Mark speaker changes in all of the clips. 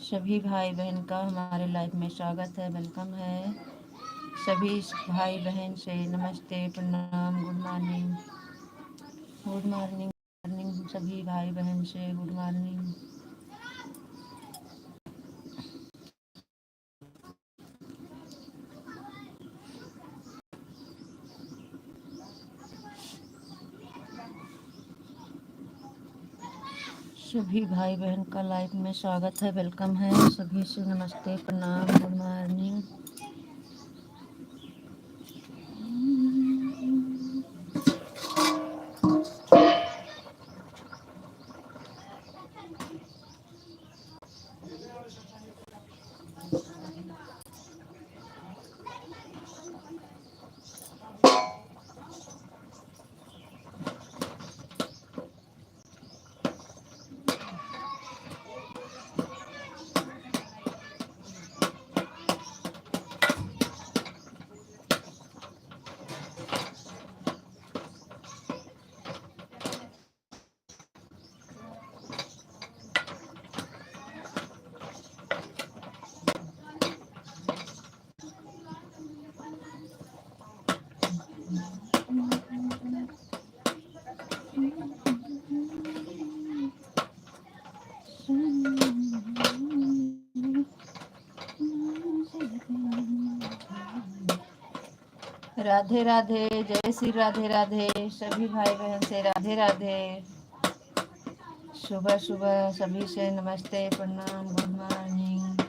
Speaker 1: सभी भाई बहन का हमारे लाइफ में स्वागत है, वेलकम है। सभी भाई बहन से नमस्ते, प्रणाम, good morning. Good morning morning सभी भाई बहन से गुड मॉर्निंग। सभी भाई बहन का लाइफ में स्वागत है, वेलकम है। सभी से नमस्ते, प्रणाम, गुड मॉर्निंग। राधे राधे, जय श्री राधे राधे। सभी भाई बहन से राधे राधे। सुबह सुबह सभी से नमस्ते, प्रणाम, गुड मॉर्निंग।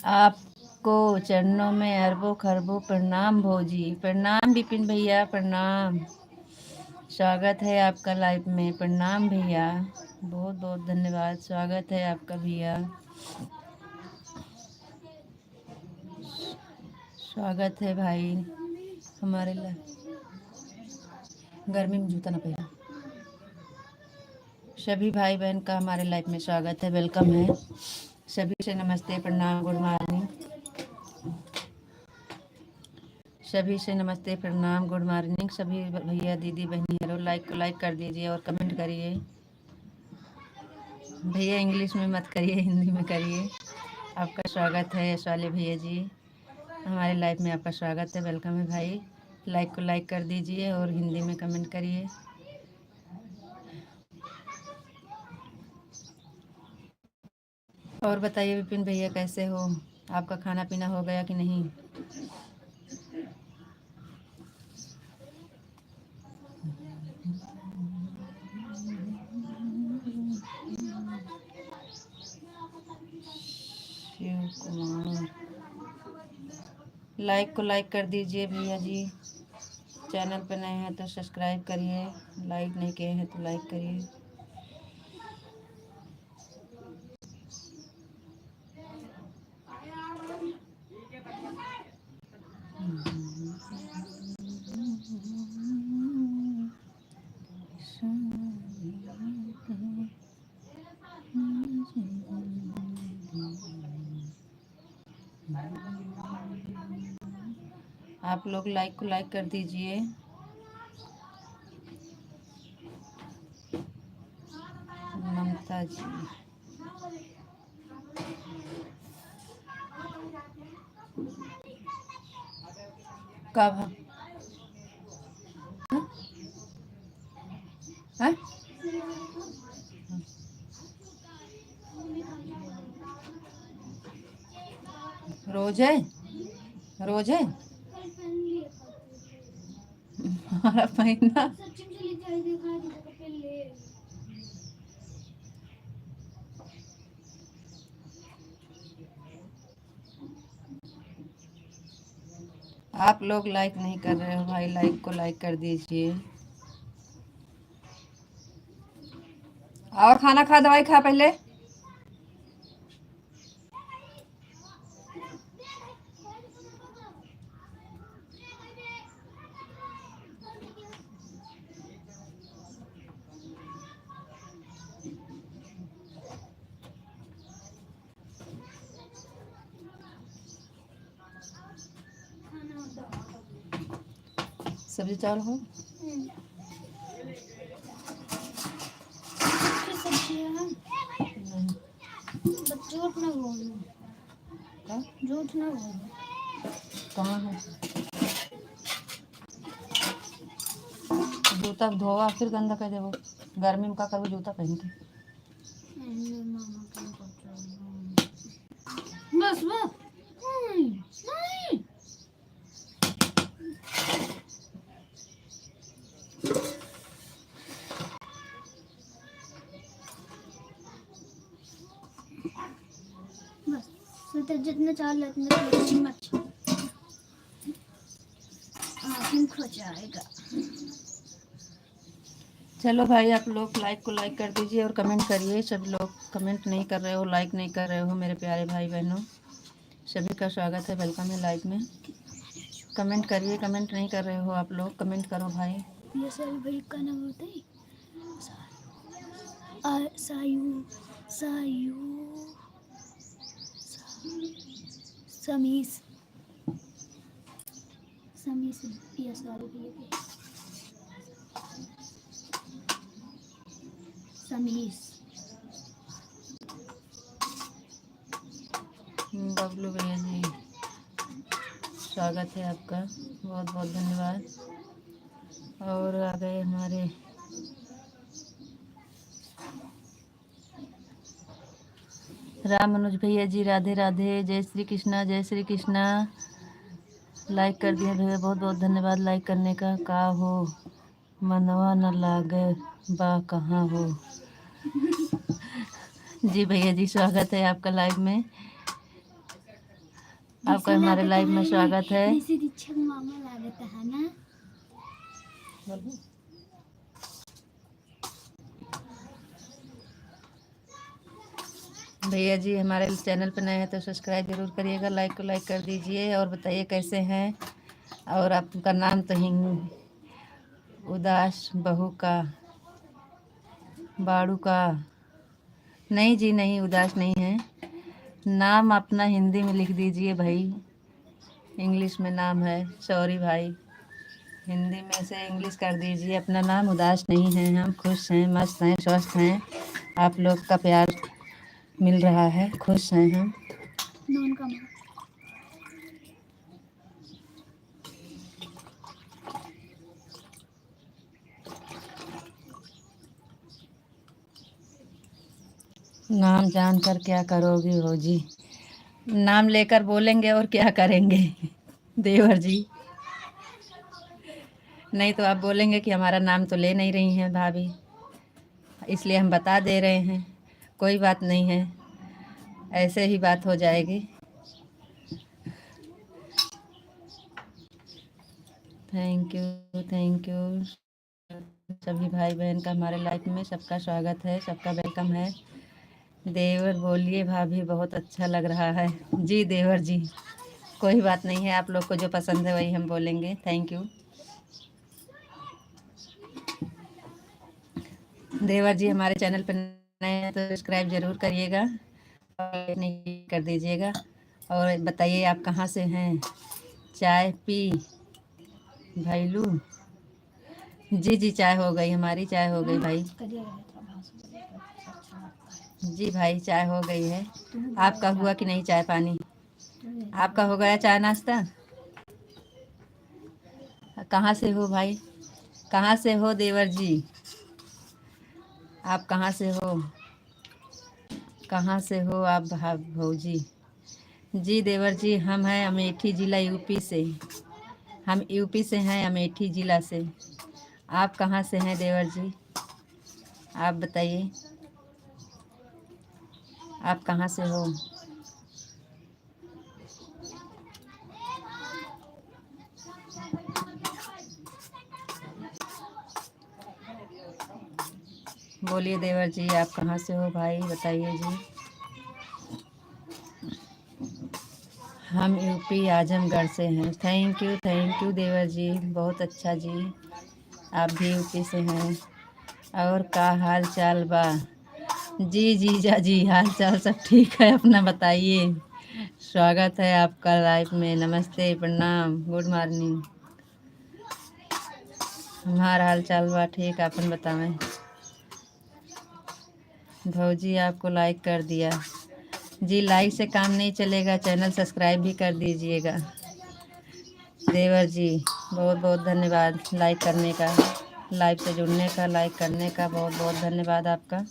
Speaker 1: आपको चरणों में अरबों खरबों प्रणाम भौजी। प्रणाम विपिन भैया, प्रणाम। स्वागत है आपका लाइफ में, प्रणाम भैया, बहुत बहुत धन्यवाद। स्वागत है आपका भैया, स्वागत है भाई हमारे गर्मी में जूता ना पहना। सभी भाई बहन का हमारे लाइफ में स्वागत है, वेलकम है। सभी से नमस्ते, प्रणाम, गुड मॉर्निंग। सभी से नमस्ते, प्रणाम, गुड मॉर्निंग। सभी भैया दीदी बहनी हेलो, लाइक कर दीजिए और कमेंट करिए। भैया इंग्लिश में मत करिए, हिंदी में करिए। आपका स्वागत है यश वाले भैया जी, हमारे लाइफ में आपका स्वागत है, वेलकम है भाई। लाइक कर दीजिए और हिंदी में कमेंट करिए। और बताइए विपिन भैया कैसे हो, आपका खाना पीना हो गया कि नहीं? शिव कुमार, लाइक कर दीजिए भैया जी। चैनल पर नए हैं तो सब्सक्राइब करिए, लाइक नहीं किए हैं तो लाइक करिए। आप लोग लाइक कर दीजिए। ममता जी, कब है? रोज है, रोज है हमारा महीना। आप लोग लाइक नहीं कर रहे हो भाई, लाइक को लाइक कर दीजिए। और खाना खा, दवाई खा पहले। सब्जी चावल हो। झूठ ना बोलो, झूठ ना बोलो। कहाँ है जूता? धोवा फिर गंदा कर देवो। गर्मी में का करबो जूता पहन के? बस बस। नहीं। बस जितने चावल उतने मत खो जाएगा। चलो भाई, आप लोग लाइक को लाइक कर दीजिए और कमेंट करिए। सब लोग कमेंट नहीं कर रहे हो, लाइक नहीं कर रहे हो मेरे प्यारे भाई बहनों। सभी का स्वागत है, वेलकम है लाइव में। कमेंट करिए, कमेंट नहीं कर रहे हो आप लोग, कमेंट करो भाई। ये सारी भाई का नाम होता है सायू सायू समीस समीस। ये सारी भैया समीस। बबलू भैया जी, स्वागत है आपका, बहुत बहुत धन्यवाद। और आ गए हमारे राम मनोज भैया जी, राधे राधे, जय श्री कृष्णा, जय श्री कृष्णा। लाइक कर दिए भैया, बहुत बहुत धन्यवाद लाइक करने का हो मनवा न लागे बा कहाँ हो। जी भैया जी, स्वागत है आपका लाइव में, आपका हमारे लाइव में स्वागत है। भैया जी हमारे चैनल पर नए हैं तो सब्सक्राइब जरूर करिएगा, लाइक को लाइक कर दीजिए और बताइए कैसे हैं। और आपका नाम तो हिंग उदास बहू का बाड़ू का? नहीं जी, नहीं, उदास नहीं है। नाम अपना हिंदी में लिख दीजिए भाई, इंग्लिश में नाम है। सॉरी भाई, हिंदी में से इंग्लिश कर दीजिए। अपना नाम उदास नहीं है, हम खुश हैं, मस्त हैं, स्वस्थ हैं। आप लोग का प्यार मिल रहा है, खुश हैं हम। नाम जानकर क्या करोगे हो जी? नाम लेकर बोलेंगे और क्या करेंगे देवर जी? नहीं तो आप बोलेंगे कि हमारा नाम तो ले नहीं रही हैं भाभी, इसलिए हम बता दे रहे हैं। कोई बात नहीं है, ऐसे ही बात हो जाएगी। Thank you, thank you. सभी भाई बहन का हमारे लाइफ में सबका स्वागत है, सबका वेलकम है। देवर बोलिए भाभी, बहुत अच्छा लग रहा है। जी देवर जी, कोई बात नहीं है, आप लोग को जो पसंद है वही हम बोलेंगे। थैंक यू देवर जी। हमारे चैनल पर नए हैं तो सब्सक्राइब ज़रूर करिएगा और नहीं कर दीजिएगा। और बताइए आप कहाँ से हैं? चाय पी भैलू? जी जी, चाय हो गई, हमारी चाय हो गई भाई। जी भाई, चाय हो गई है। आपका हुआ कि नहीं चाय पानी? आपका हो गया चाय नाश्ता? कहाँ से हो भाई, कहाँ से हो देवर जी? आप कहाँ से हो, कहाँ से हो आप भौजी? जी देवर जी, हम हैं अमेठी ज़िला यूपी से। हम यूपी से हैं, अमेठी ज़िला से। आप कहाँ से हैं देवर जी? आप बताइए, आप कहाँ से हो? बोलिए देवर जी, आप कहाँ से हो भाई, बताइए जी। हम यूपी आजमगढ़ से हैं। थैंक यू देवर जी, बहुत अच्छा जी। आप भी यूपी से हैं। और का हाल चाल बा? जी जीजा जी, हाल चाल सब ठीक है, अपना बताइए। स्वागत है आपका लाइफ में। नमस्ते, प्रणाम, गुड मॉर्निंग। हमारा हाल चाल बा ठीक, अपन बतावें। भौजी आपको लाइक कर दिया जी। लाइक से काम नहीं चलेगा, चैनल सब्सक्राइब भी कर दीजिएगा। देवर जी बहुत बहुत धन्यवाद लाइक करने का, लाइव से जुड़ने का, लाइक करने का बहुत बहुत धन्यवाद आपका।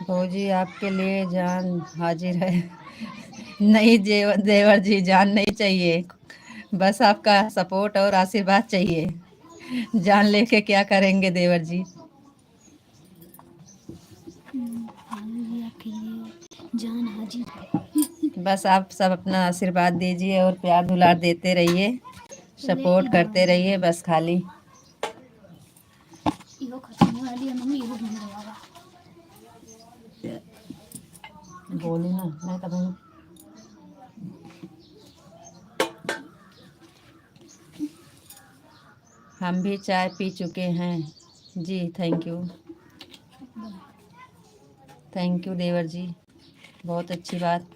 Speaker 1: भौजी आपके लिए जान हाजिर है। नहीं देवर जी, जान नहीं चाहिए, बस आपका सपोर्ट और आशीर्वाद चाहिए। जान लेके क्या करेंगे देवर जी। आपके लिए जान हाजिर। बस आप सब अपना आशीर्वाद दीजिए और प्यार दुलार देते रहिए, सपोर्ट करते रहिए बस खाली। बोली ना मैं तब हम भी चाय पी चुके हैं जी। थैंक यू देवर जी, बहुत अच्छी बात।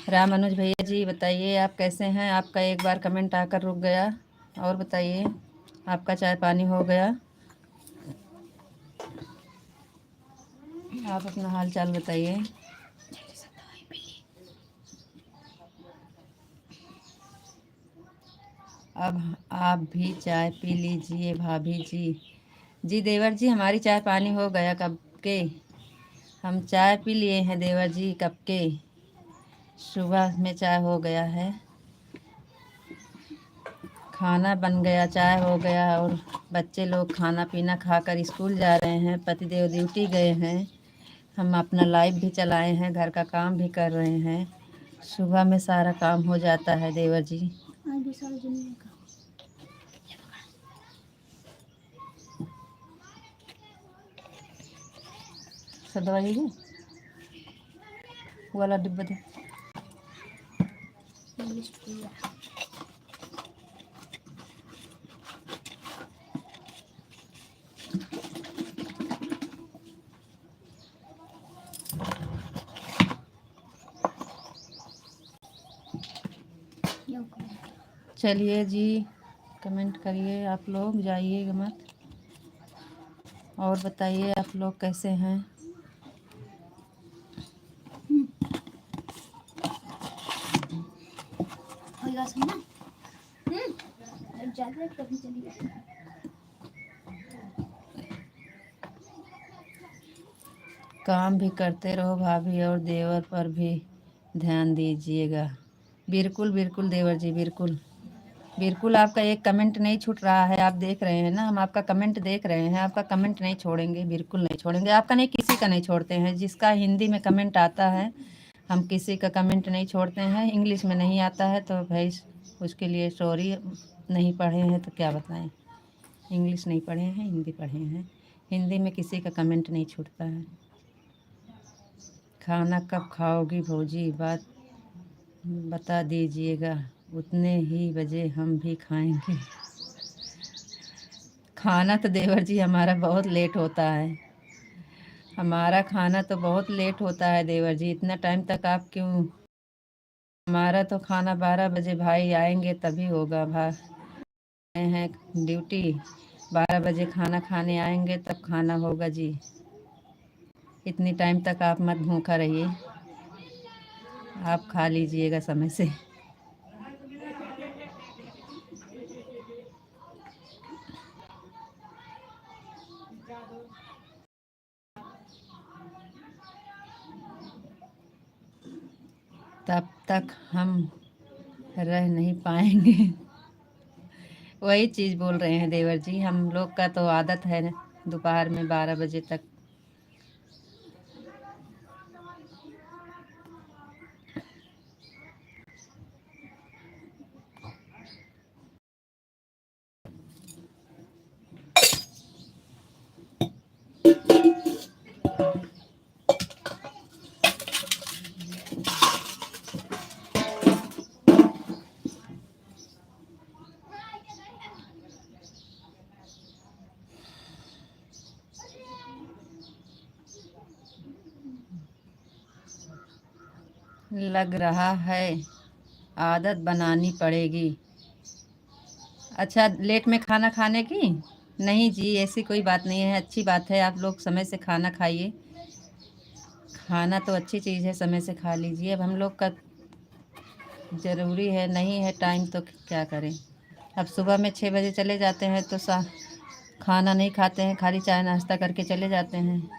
Speaker 1: राम अनुज भैया जी बताइए, आप कैसे हैं? आपका एक बार कमेंट आकर रुक गया। और बताइए, आपका चाय पानी हो गया? आप अपना हाल चाल बताइए। अब आप भी चाय पी लीजिए भाभी जी। जी देवर जी, हमारी चाय पानी हो गया कब के। हम चाय पी लिए हैं देवर जी कब के। सुबह में चाय हो गया है, खाना बन गया, चाय हो गया, और बच्चे लोग खाना पीना खाकर स्कूल जा रहे हैं, पतिदेव ड्यूटी गए हैं, हम अपना लाइफ भी चलाए हैं, घर का काम भी कर रहे हैं। सुबह में सारा काम हो जाता है देवर जी। सब दवाई है वो वाला डिब्बा दे। चलिए जी, कमेंट करिए, आप लोग जाइएगा मत। और बताइए आप लोग कैसे हैं? काम भी करते रहो भाभी, और देवर पर भी ध्यान दीजिएगा। बिल्कुल बिल्कुल देवर जी, बिल्कुल बिल्कुल। आपका एक कमेंट नहीं छूट रहा है, आप देख रहे हैं ना, हम आपका कमेंट देख रहे हैं, आपका कमेंट नहीं छोड़ेंगे, बिल्कुल नहीं छोड़ेंगे आपका, नहीं किसी का नहीं छोड़ते हैं। जिसका हिंदी में कमेंट आता है हम किसी का कमेंट नहीं छोड़ते हैं। इंग्लिश में नहीं आता है तो भाई उसके लिए सॉरी, नहीं पढ़े हैं तो क्या बताएं। इंग्लिश नहीं पढ़े हैं, हिंदी पढ़े हैं। हिंदी में किसी का कमेंट नहीं छूटता है। खाना कब खाओगी भौजी, बात बता दीजिएगा, उतने ही बजे हम भी खाएंगे। खाना तो देवर जी हमारा बहुत लेट होता है, हमारा खाना तो बहुत लेट होता है देवर जी। इतना टाइम तक आप क्यों? हमारा तो खाना 12 बजे भाई आएंगे तभी होगा। भाई हैं ड्यूटी, 12 बजे खाना खाने आएंगे तब खाना होगा जी। इतनी टाइम तक आप मत भूखा रहिए, आप खा लीजिएगा समय से। तब तक हम रह नहीं पाएंगे। वही चीज़ बोल रहे हैं देवर जी, हम लोग का तो आदत है दोपहर में 12 बजे तक। लग रहा है आदत बनानी पड़ेगी। अच्छा, लेट में खाना खाने की? नहीं जी, ऐसी कोई बात नहीं है, अच्छी बात है, आप लोग समय से खाना खाइए। खाना तो अच्छी चीज़ है, समय से खा लीजिए। अब हम लोग का ज़रूरी है, नहीं है टाइम तो क्या करें। अब सुबह में 6 बजे चले जाते हैं तो खाना नहीं खाते हैं, खाली चाय नाश्ता करके चले जाते हैं।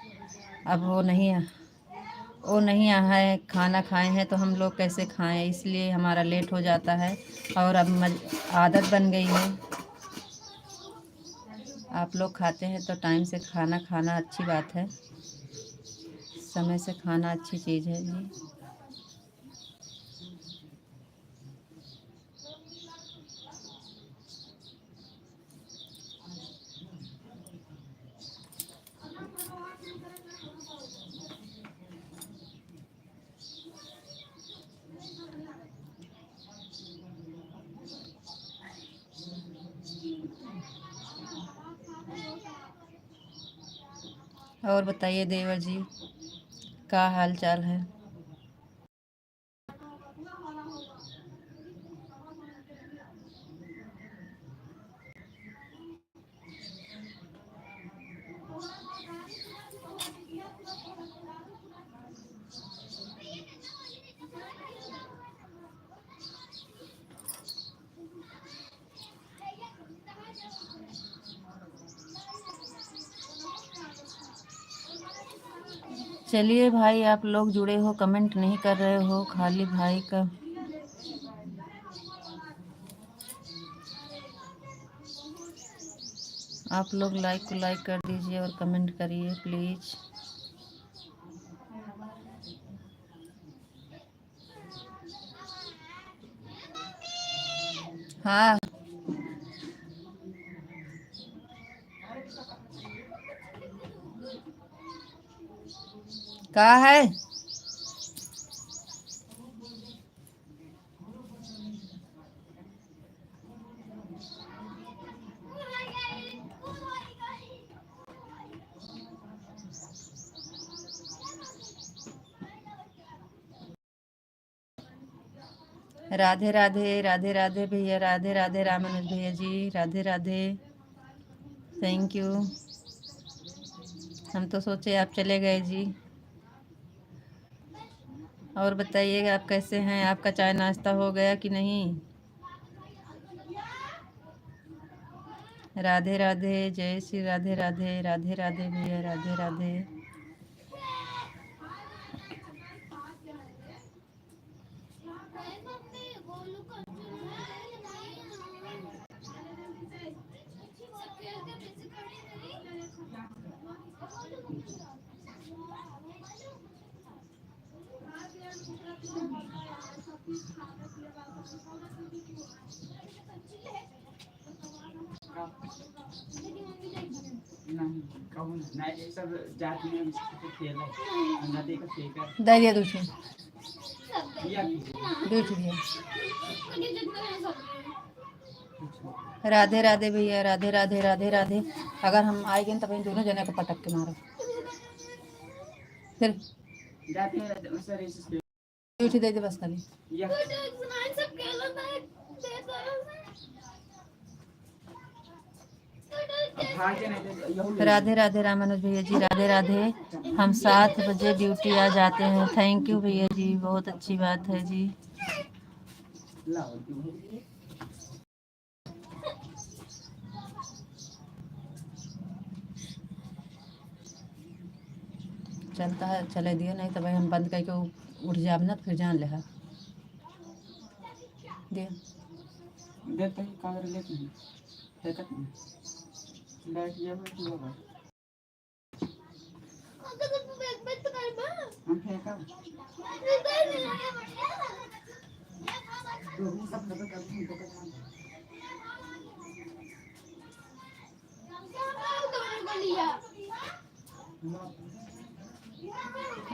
Speaker 1: अब वो नहीं है, खाना खाए हैं तो हम लोग कैसे खाएं, इसलिए हमारा लेट हो जाता है। और अब आदत बन गई है। आप लोग खाते हैं तो टाइम से खाना खाना अच्छी बात है। समय से खाना अच्छी चीज़ है जी। और बताइए देवर जी, क्या हाल चाल है? चलिए भाई, आप लोग जुड़े हो, कमेंट नहीं कर रहे हो, खाली भाई का। आप लोग लाइक को लाइक कर दीजिए और कमेंट करिए प्लीज़। हाँ, कहाँ है? राधे राधे, राधे राधे भैया, राधे राधे रामानुज भैया जी, राधे राधे। Thank you. हम तो सोचे आप चले गए जी। और बताइएगा, आप कैसे हैं? आपका चाय नाश्ता हो गया कि नहीं? राधे राधे, जय श्री राधे राधे, राधे राधे भैया, राधे राधे। दरिया दूसरे दूसरी। राधे राधे भैया, राधे राधे, राधे राधे। अगर हम आएंगे तब इन दोनों जने को पटक के मारो फिर। उठी दे दे बस खाली। राधे राधे रामानुज भैया जी, राधे राधे। हम 7 बजे ड्यूटी आ जाते हैं। थैंक यू भैया जी, बहुत अच्छी बात है जी। चलता है चले दियो, नहीं तो भाई हम बंद करके उठ जाब ना, फिर जान ले दियो। देते हैं कागज लेते हैं, फेंकत नहीं, बैठ गया हम फेंका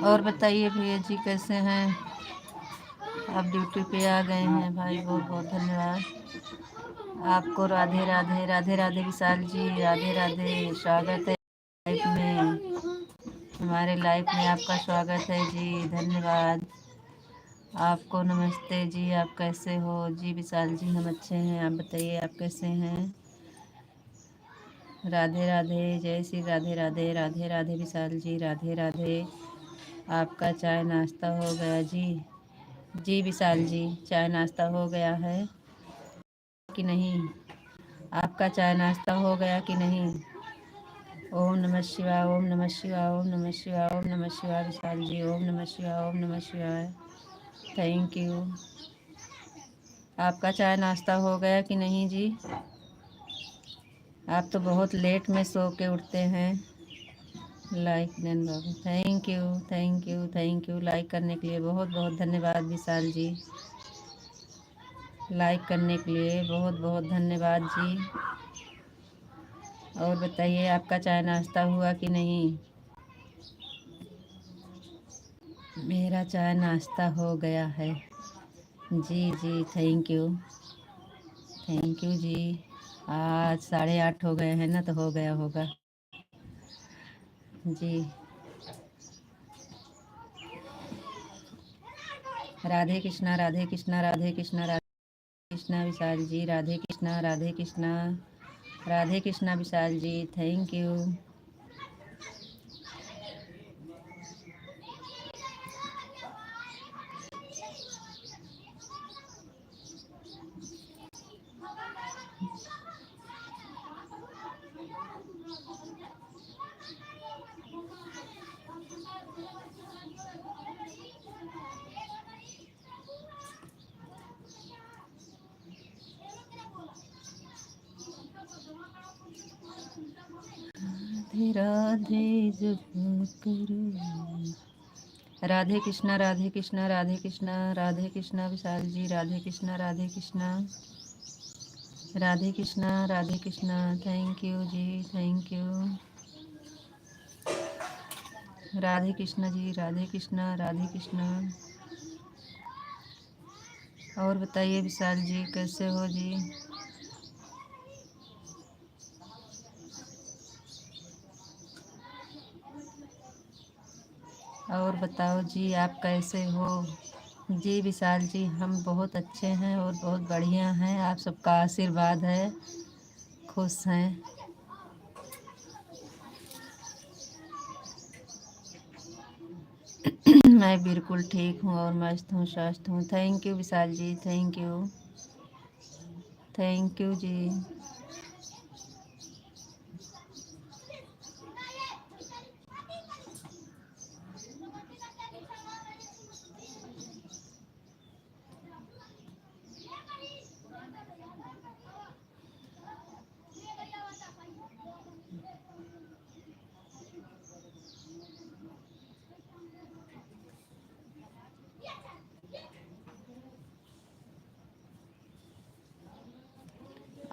Speaker 1: और बताइए भैया जी, कैसे हैं आप? ड्यूटी पे आ गए हैं भाई, बहुत बहुत धन्यवाद आपको। राधे राधे, राधे राधे विशाल जी, राधे राधे। स्वागत है लाइफ में, हमारे लाइफ में आपका स्वागत है जी, धन्यवाद। आपको नमस्ते जी, आप कैसे हो जी? विशाल जी हम अच्छे हैं, आप बताइए आप कैसे हैं? राधे राधे, जय श्री राधे राधे, राधे राधे विशाल जी, राधे राधे। आपका चाय नाश्ता हो गया जी? जी विशाल जी, चाय नाश्ता हो गया है कि नहीं? आपका चाय नाश्ता हो गया कि नहीं? ओम नमः शिवाय, ओम नमः शिवाय, ओम नमः शिवाय, ओम नमः शिवाय विशाल जी, ओम नमः शिवाय, ओम नमः शिवाय। Thank you. आपका चाय नाश्ता हो गया कि नहीं जी? आप तो बहुत लेट में सो के उठते हैं। लाइक देन बाबू, thank you thank you thank you. Like करने के लिए बहुत बहुत धन्यवाद विशाल जी। लाइक करने के लिए बहुत बहुत धन्यवाद जी। और बताइए आपका चाय नाश्ता हुआ कि नहीं? मेरा चाय नाश्ता हो गया है जी जी, थैंक यू जी। आज 8:30 हो गए हैं ना, तो हो गया होगा जी। Radhe Krishna Radhe Krishna Radhe Krishna Radhe Krishna Vishal ji, Radhe Krishna Radhe Krishna Radhe Krishna Vishal ji, thank you. राधे राधे जप करो। Radhe Krishna Radhe Krishna Radhe Krishna Radhe Krishna Vishal ji, Radhe Krishna Radhe Krishna Radhe Krishna Radhe Krishna. Thank you ji, thank you. Radhe Krishna ji, Radhe Krishna Radhe Krishna. और बताइए विशाल जी कैसे हो जी? और बताओ जी आप कैसे हो? जी विशाल जी हम बहुत अच्छे हैं और बहुत बढ़िया हैं, आप सबका आशीर्वाद है, खुश हैं। मैं बिल्कुल ठीक हूँ और मस्त हूँ, स्वस्थ हूँ। Thank you Vishal ji, thank you thank you जी।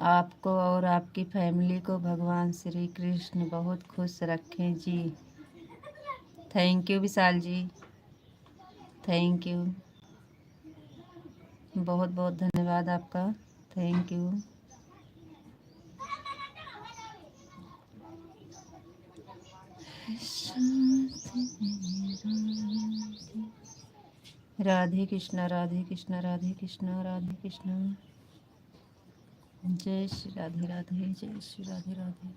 Speaker 1: आपको और आपकी फैमिली को भगवान श्री कृष्ण बहुत खुश रखें जी। Thank you Vishal ji, thank you, बहुत बहुत धन्यवाद आपका, थैंक यू। राधे कृष्णा राधे कृष्णा राधे कृष्णा राधे कृष्णा। जय श्री राधे राधे, जय श्री राधे राधे।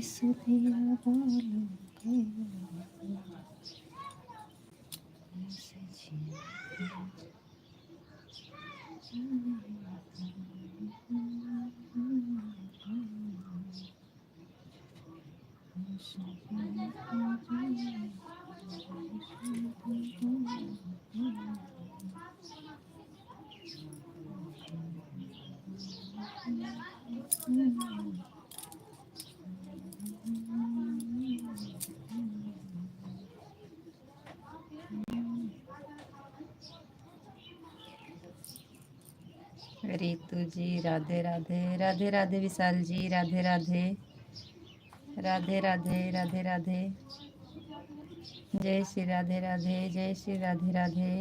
Speaker 1: सुधिया बालों के ऐसे रितु जी राधे राधे। राधे राधे विशाल जी, राधे राधे। राधे राधे राधे राधे। जय श्री राधे राधे, जय श्री राधे राधे।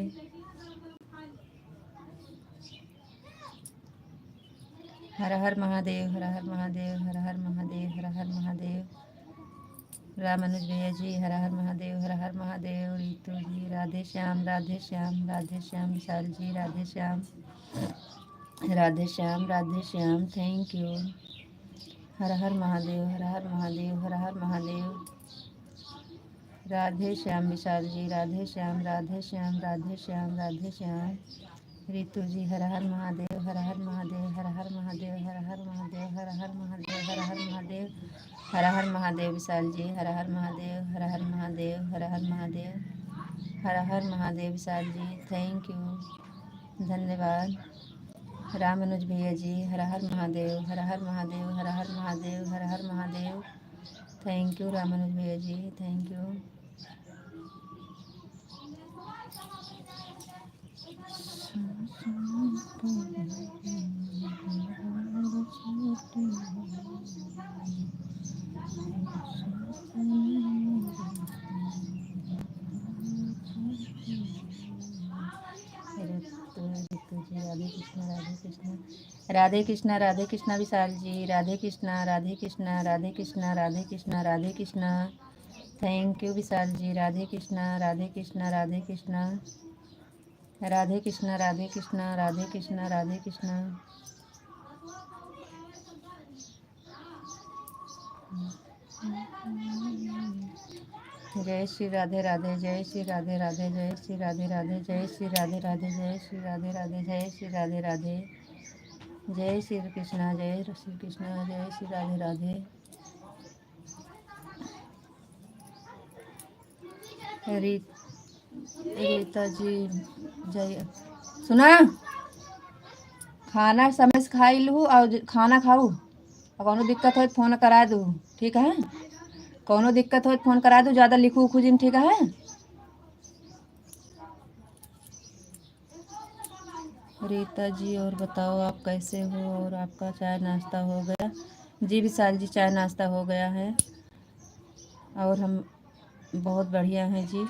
Speaker 1: हर हर महादेव, हर हर महादेव, हर हर महादेव, हर हर महादेव। रामानुज भैया जी हर हर महादेव, हर हर महादेव। रितु जी राधे श्याम, राधे श्याम, राधे श्याम। विशाल जी राधे श्याम, राधे श्याम, राधे श्याम। Thank you. हर हर महादेव, हर हर महादेव, हर हर महादेव। राधे श्याम विशाल जी, राधे श्याम, राधे श्याम, राधे श्याम, राधे श्याम। रितु जी हर हर महादेव, हर हर महादेव, हर हर महादेव, हर हर महादेव, हर हर महादेव, हर हर महादेव, हर हर महादेव। विशाल जी हर हर महादेव, हर हर महादेव, हर हर महादेव, हर हर महादेव। विशाल जी थैंक यू, धन्यवाद। रामानुज भैया जी हर हर महादेव, हर हर महादेव, हर हर महादेव, हर हर महादेव। थैंक यू रामानुज भैया ji, thank you. Radhe Krishna, Radhe Krishna Vishal ji, Radhe Krishna, Radhe Krishna, Radhe Krishna, Radhe Krishna, Radhe Krishna. Thank you Vishal ji, Radhe Krishna, Radhe Krishna, Radhe Krishna, Radhe Krishna, Radhe Krishna, Radhe Krishna, Radhe Krishna. जय श्री राधे राधे, जय श्री राधे राधे, जय श्री राधे राधे, जय श्री राधे राधे, जय श्री राधे राधे, जय श्री राधे राधे। जय श्री कृष्णा, जय श्री कृष्णा, जय श्री राधे राधे। रीता जी जय। सुना, खाना समय से खाई लूँ और खाना खाऊँ और कोनो दिक्कत हो तो फोन करा दूँ, ठीक है। कोनो दिक्कत हो तो फोन करा दूँ, ज़्यादा लिखू उखू जिन, ठीक है। रीता जी और बताओ आप कैसे हो, और आपका चाय नाश्ता हो गया? जी विशाल जी चाय नाश्ता हो गया है और हम बहुत बढ़िया हैं जी।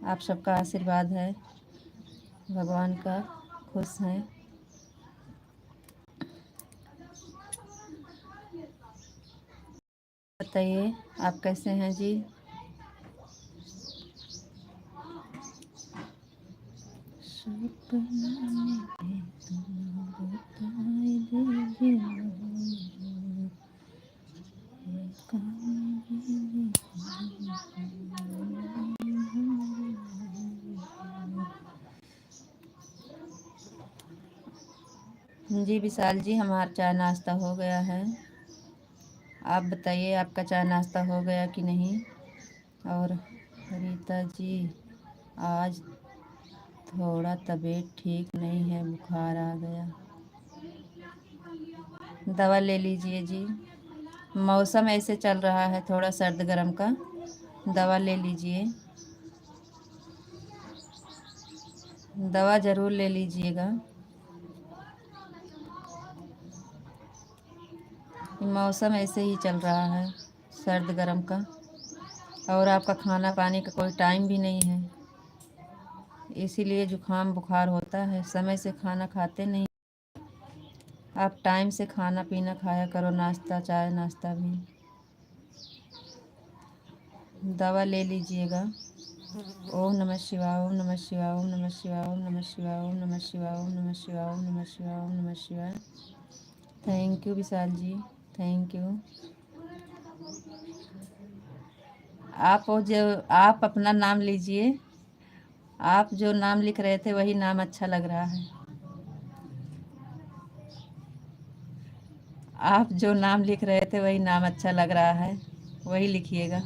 Speaker 1: आप सबका आशीर्वाद है, भगवान का, खुश हैं। बताइए आप कैसे हैं जी? जी विशाल जी हमारा चाय नाश्ता हो गया है। आप बताइए आपका चाय नाश्ता हो गया कि नहीं? और रीता जी आज थोड़ा तबीयत ठीक नहीं है, बुखार आ गया, दवा ले लीजिए जी। मौसम ऐसे चल रहा है थोड़ा सर्द गर्म का, दवा ले लीजिए, दवा ज़रूर ले लीजिएगा। मौसम ऐसे ही चल रहा है सर्द गर्म का, और आपका खाना पानी का कोई टाइम भी नहीं है, इसीलिए जुकाम बुखार होता है। समय से खाना खाते नहीं, आप टाइम से खाना पीना खाया करो, नाश्ता चाय नाश्ता भी। दवा ले लीजिएगा। ओम नमः शिवाय, ओम नमः शिवाय, ओम नमः शिवाय, ओम नमः शिवाय, ओम नमः शिवाय, ओम नमः शिवाय, ओम नमः शिवाय, ओम नमः शिवाय। Thank you Vishal ji, thank you. आप जो आप अपना नाम लीजिए, आप जो नाम लिख रहे थे वही नाम अच्छा लग रहा है। आप जो नाम लिख रहे थे वही नाम अच्छा लग रहा है, वही लिखिएगा।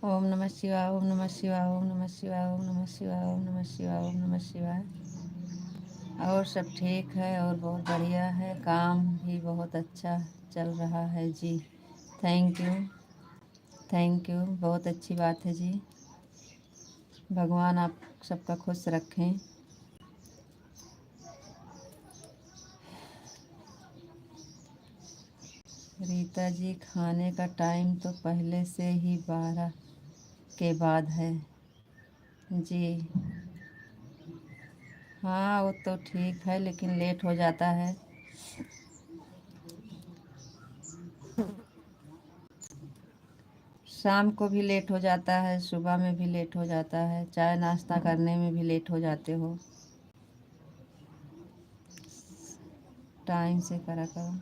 Speaker 1: ओम नमः शिवाय, ओम नमः शिवाय, ओम नमः शिवाय, ओम नमः शिवाय, ओम नमः शिवाय, ओम नमः शिवाय। और सब ठीक है और बहुत बढ़िया है, काम भी बहुत अच्छा चल रहा है जी। थैंक यू, थैंक यू, बहुत अच्छी बात है जी। भगवान आप सबका खुश रखें। रीता जी, खाने का टाइम तो पहले से ही 12 के बाद है जी। हाँ वो तो ठीक है, लेकिन लेट हो जाता है। शाम को भी लेट हो जाता है, सुबह में भी लेट हो जाता है, चाय नाश्ता करने में भी लेट हो जाते हो। टाइम से करा करो।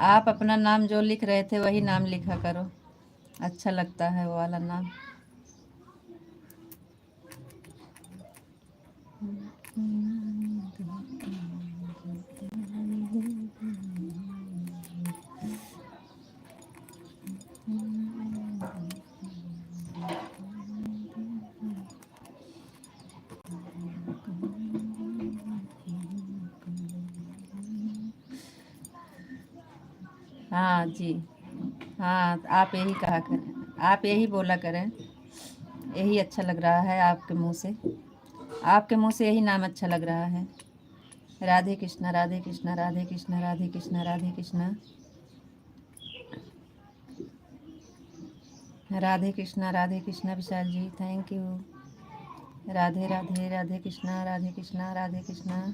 Speaker 1: आप अपना नाम जो लिख रहे थे वही नाम लिखा करो, अच्छा लगता है वो वाला नाम। हाँ जी, हाँ आप यही कहा करें, आप यही बोला करें, यही अच्छा लग रहा है आपके मुंह से, आपके मुंह से यही नाम अच्छा लग रहा है। राधे कृष्णा, राधे कृष्णा, राधे कृष्णा, राधे कृष्णा, राधे कृष्णा, राधे कृष्णा, राधे कृष्णा। Vishal ji thank you. राधे राधे, राधे कृष्णा, राधे कृष्णा, राधे कृष्णा।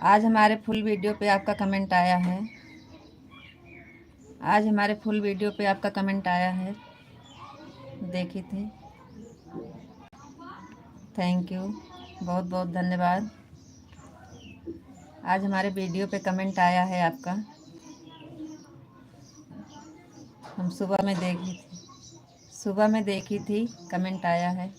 Speaker 1: आज हमारे फुल वीडियो पे आपका कमेंट आया है, आज हमारे फुल वीडियो पे आपका कमेंट आया है, देखे थे। थैंक यू, बहुत बहुत धन्यवाद। आज हमारे वीडियो पे कमेंट आया है आपका, हम सुबह में देखी थी, सुबह में देखी थी, कमेंट आया है।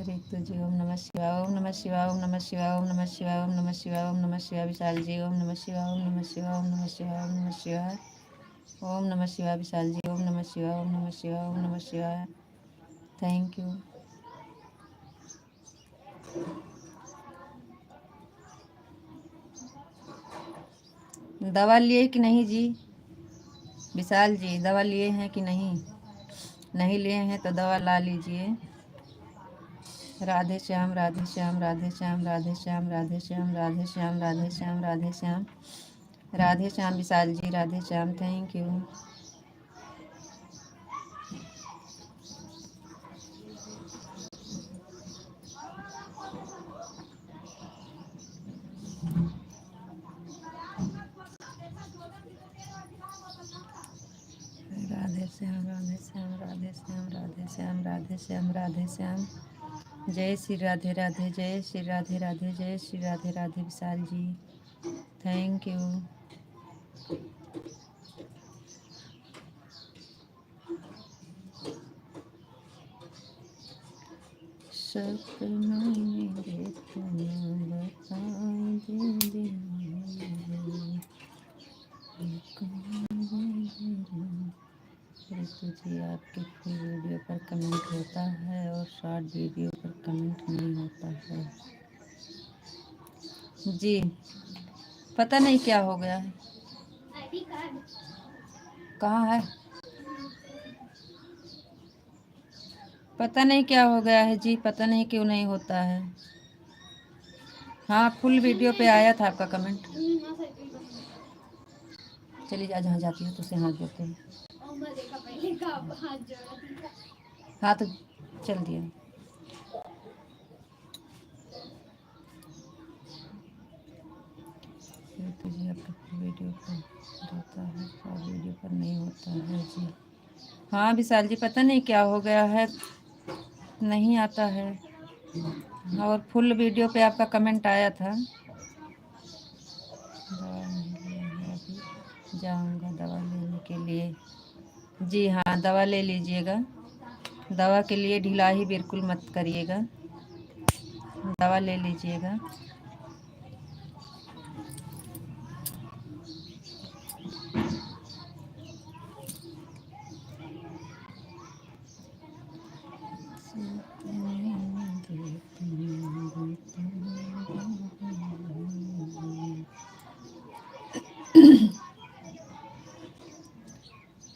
Speaker 1: रितु जी ओम नमः शिवाय, ओम नमः शिवाय, ओम नमः शिवाय, ओम नमः शिवाय, ओम नमः शिवाय, ओम नमः शिवाय। विशाल जी ओम नमः शिवाय, ओम नमः शिवाय, ओम नमः शिवाय, ओम नमः शिवाय, ओम नमः शिवाय। विशाल जी ओम नमः शिवाय, ओम नमः शिवाय, ओम नमः शिवाय। Thank you. दवा लिए कि नहीं जी? विशाल जी दवा लिए हैं कि नहीं? नहीं लिए हैं तो दवा ला लीजिए। राधे श्याम, राधे श्याम, राधे श्याम, राधे श्याम, राधे श्याम, राधे श्याम, राधे श्याम, राधे श्याम, राधे श्याम। Vishal ji Radhe Shyam, thank you. राधे श्याम, राधे श्याम, राधे श्याम, राधे श्याम, राधे श्याम, राधे श्याम। जय श्री राधे राधे, जय श्री राधे राधे, जय श्री राधे राधे। Vishal ji thank you. सपनों में देखना बताएं रितु जी आपके फुल वीडियो पर कमेंट होता है और शॉर्ट वीडियो पर कमेंट नहीं होता है जी, पता नहीं क्या हो गया है। कहाँ है? पता नहीं क्या हो गया है जी, पता नहीं क्यों नहीं होता है। हाँ फुल वीडियो पे आया था आपका कमेंट। चलिए जा, जहाँ जाती हो तो उसे हाथ जोड़ते हैं। हाँ तो चल दिया। तो जी आपका वीडियो पर होता है और वीडियो पर नहीं होता है जी। हाँ विशाल जी पता नहीं क्या हो गया है, नहीं आता है। और फुल वीडियो पे आपका कमेंट आया था। दवा नहीं लिया है, अभी जाऊंगा दवा लेने के लिए। जी हाँ, दवा ले लीजिएगा। दवा के लिए ढिलाई बिल्कुल मत करिएगा, दवा ले लीजिएगा।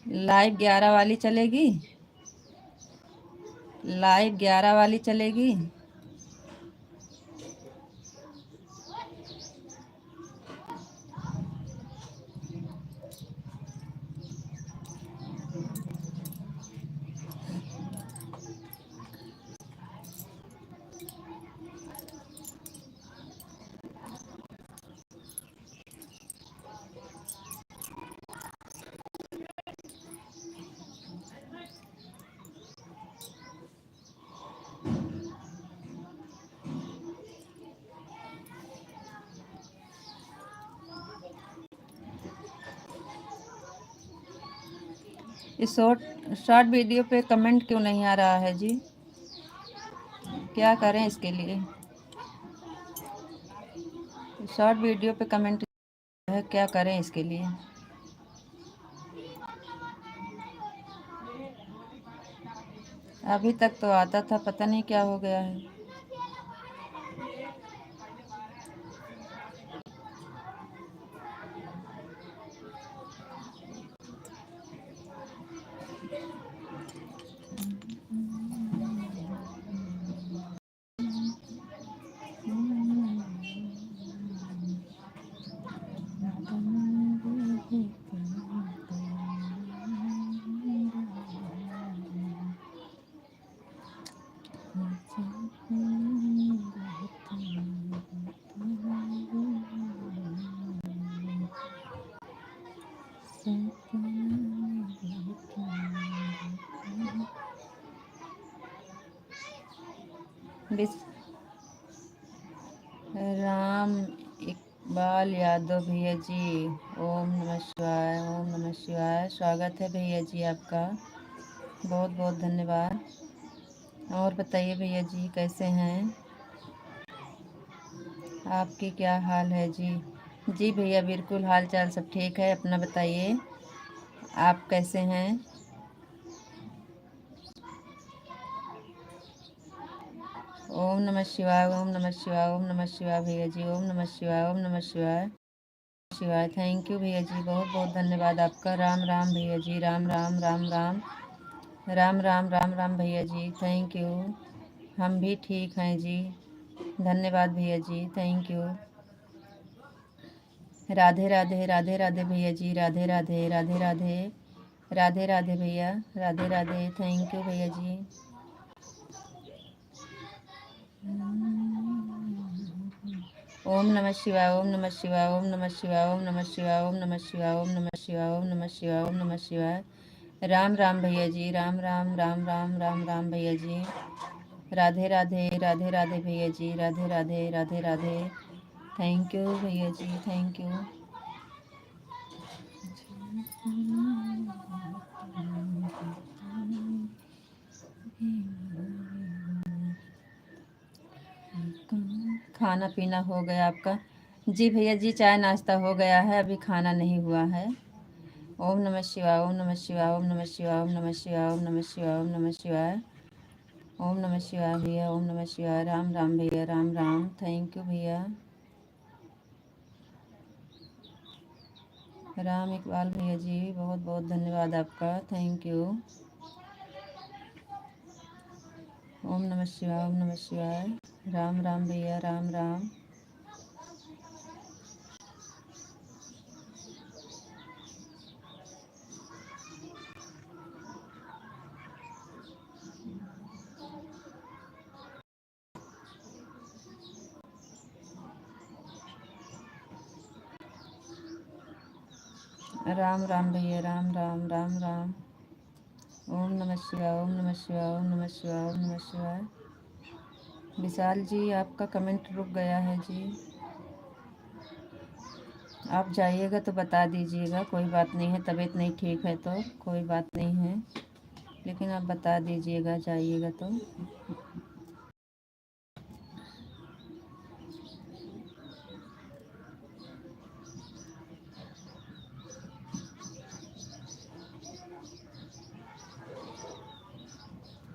Speaker 1: लाइव 11 वाली चलेगी, लाइव 11 वाली चलेगी। इस शॉर्ट वीडियो पे कमेंट क्यों नहीं आ रहा है जी? क्या करें इसके लिए? शॉर्ट वीडियो पे कमेंट है, क्या करें इसके लिए? अभी तक तो आता था, पता नहीं क्या हो गया है। राम इकबाल यादव भैया जी, ओम नमः शिवाय, ओम नमः शिवाय। स्वागत है भैया जी आपका, बहुत बहुत धन्यवाद। और बताइए भैया जी, कैसे हैं? आपकी क्या हाल है जी? जी भैया, बिल्कुल हाल चाल सब ठीक है। अपना बताइए, आप कैसे हैं? ओम नमः शिवाय, ओम नमः शिवाय, ओम नमः शिवाय भैया जी, ओम नमः शिवाय, ओम नमः शिवाय शिवाय। थैंक यू भैया जी, बहुत बहुत धन्यवाद आपका। राम राम भैया जी, राम राम राम राम राम राम राम राम भैया जी, थैंक यू। हम भी ठीक हैं जी, धन्यवाद भैया जी, थैंक यू। राधे राधे, राधे राधे भैया जी, राधे राधे, राधे राधे, राधे राधे भैया, राधे राधे, थैंक यू भैया जी। ओम नमः शिवाय, ओम नमः शिवाय, ओम नमः शिवाय, ओम नमः शिवाय, ओम नमः शिवाय, ओम नमः शिवाय, ओम नमः शिवाय, ओम नमः शिवाय। राम राम भैया जी, राम राम राम राम राम राम भैया जी। राधे राधे, राधे राधे भैया जी, राधे राधे, राधे राधे, थैंक यू भैया जी, थैंक यू। खाना पीना हो गया आपका? जी भैया जी, चाय नाश्ता हो गया है, अभी खाना नहीं हुआ है। ओम नमः शिवाय, ओम नमः शिवाय, ओम नमः शिवाय, ओम नमः शिवाय, ओम नमः शिवाय, ओम नमः शिवाय, ओम नमः शिवाय भैया, ओम नमः शिवाय। राम राम भैया, राम राम, थैंक यू भैया। राम इकबाल भैया जी, बहुत बहुत धन्यवाद आपका, थैंक यू। ओम नमः शिवाय, ओम नमः शिवाय। राम राम भैया, राम राम। राम राम भैया, राम राम राम राम। ओम नमः शिवाय, ओम नमः शिवाय, ओम नमः शिवाय, ओम नमः शिवाय। विशाल जी, आपका कमेंट रुक गया है जी, आप जाइएगा तो बता दीजिएगा, कोई बात नहीं है, तबीयत नहीं ठीक है तो कोई बात नहीं है, लेकिन आप बता दीजिएगा जाइएगा तो।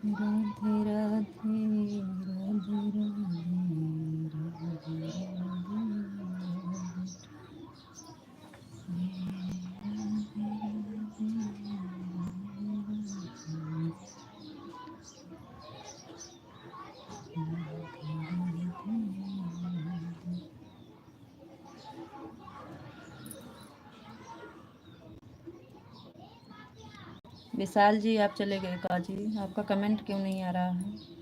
Speaker 1: राधे राधे राधे राधे विशाल जी आप चले गए का जी? आपका कमेंट क्यों नहीं आ रहा है?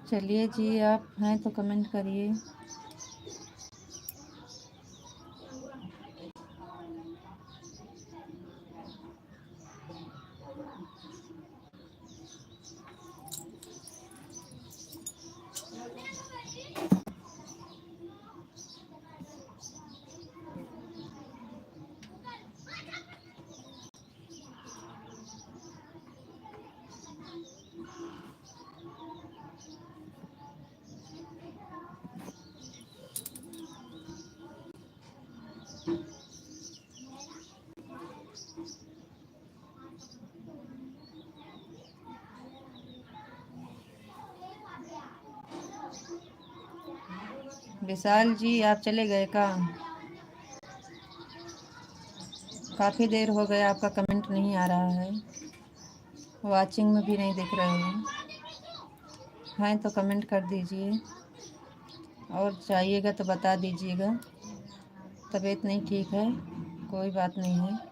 Speaker 1: चलिए जी, आप हैं तो कमेंट करिए। विशाल जी आप चले गए का? काफ़ी देर हो गया, आपका कमेंट नहीं आ रहा है, वाचिंग में भी नहीं दिख रहे हैं। हैं तो कमेंट कर दीजिए, और चाहिएगा तो बता दीजिएगा। तबीयत नहीं ठीक है, कोई बात नहीं है।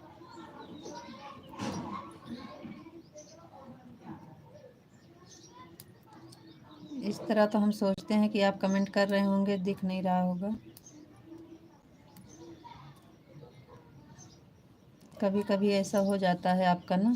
Speaker 1: इस तरह तो हम सोचते हैं कि आप कमेंट कर रहे होंगे, दिख नहीं रहा होगा। कभी कभी ऐसा हो जाता है आपका ना।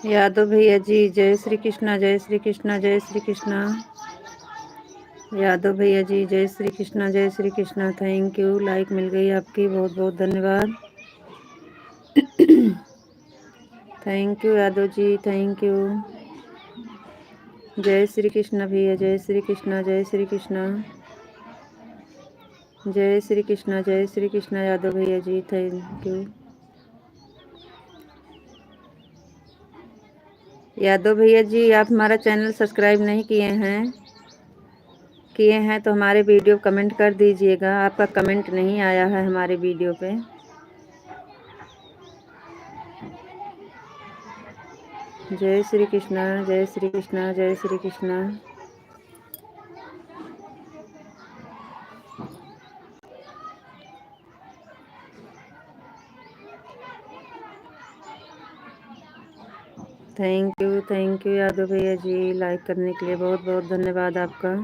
Speaker 1: यादव भैया जी जय श्री कृष्णा, जय श्री कृष्णा, जय श्री कृष्णा। यादव भैया जी जय श्री कृष्णा, जय Shri Krishna. Thank you, like मिल गई आपकी, बहुत बहुत धन्यवाद। Thank you Yadav ji, thank you. जय श्री कृष्णा भैया, जय श्री कृष्णा, जय श्री कृष्णा, जय श्री कृष्णा, जय श्री कृष्णा। यादव भैया जी थैंक यू। यादव भैया जी आप हमारा चैनल सब्सक्राइब नहीं किए हैं तो हमारे वीडियो कमेंट कर दीजिएगा। आपका कमेंट नहीं आया है हमारे वीडियो पे। जय श्री कृष्णा, जय श्री कृष्णा, जय श्री कृष्णा। थैंक यू यादव भैया जी, लाइक करने के लिए बहुत बहुत धन्यवाद आपका।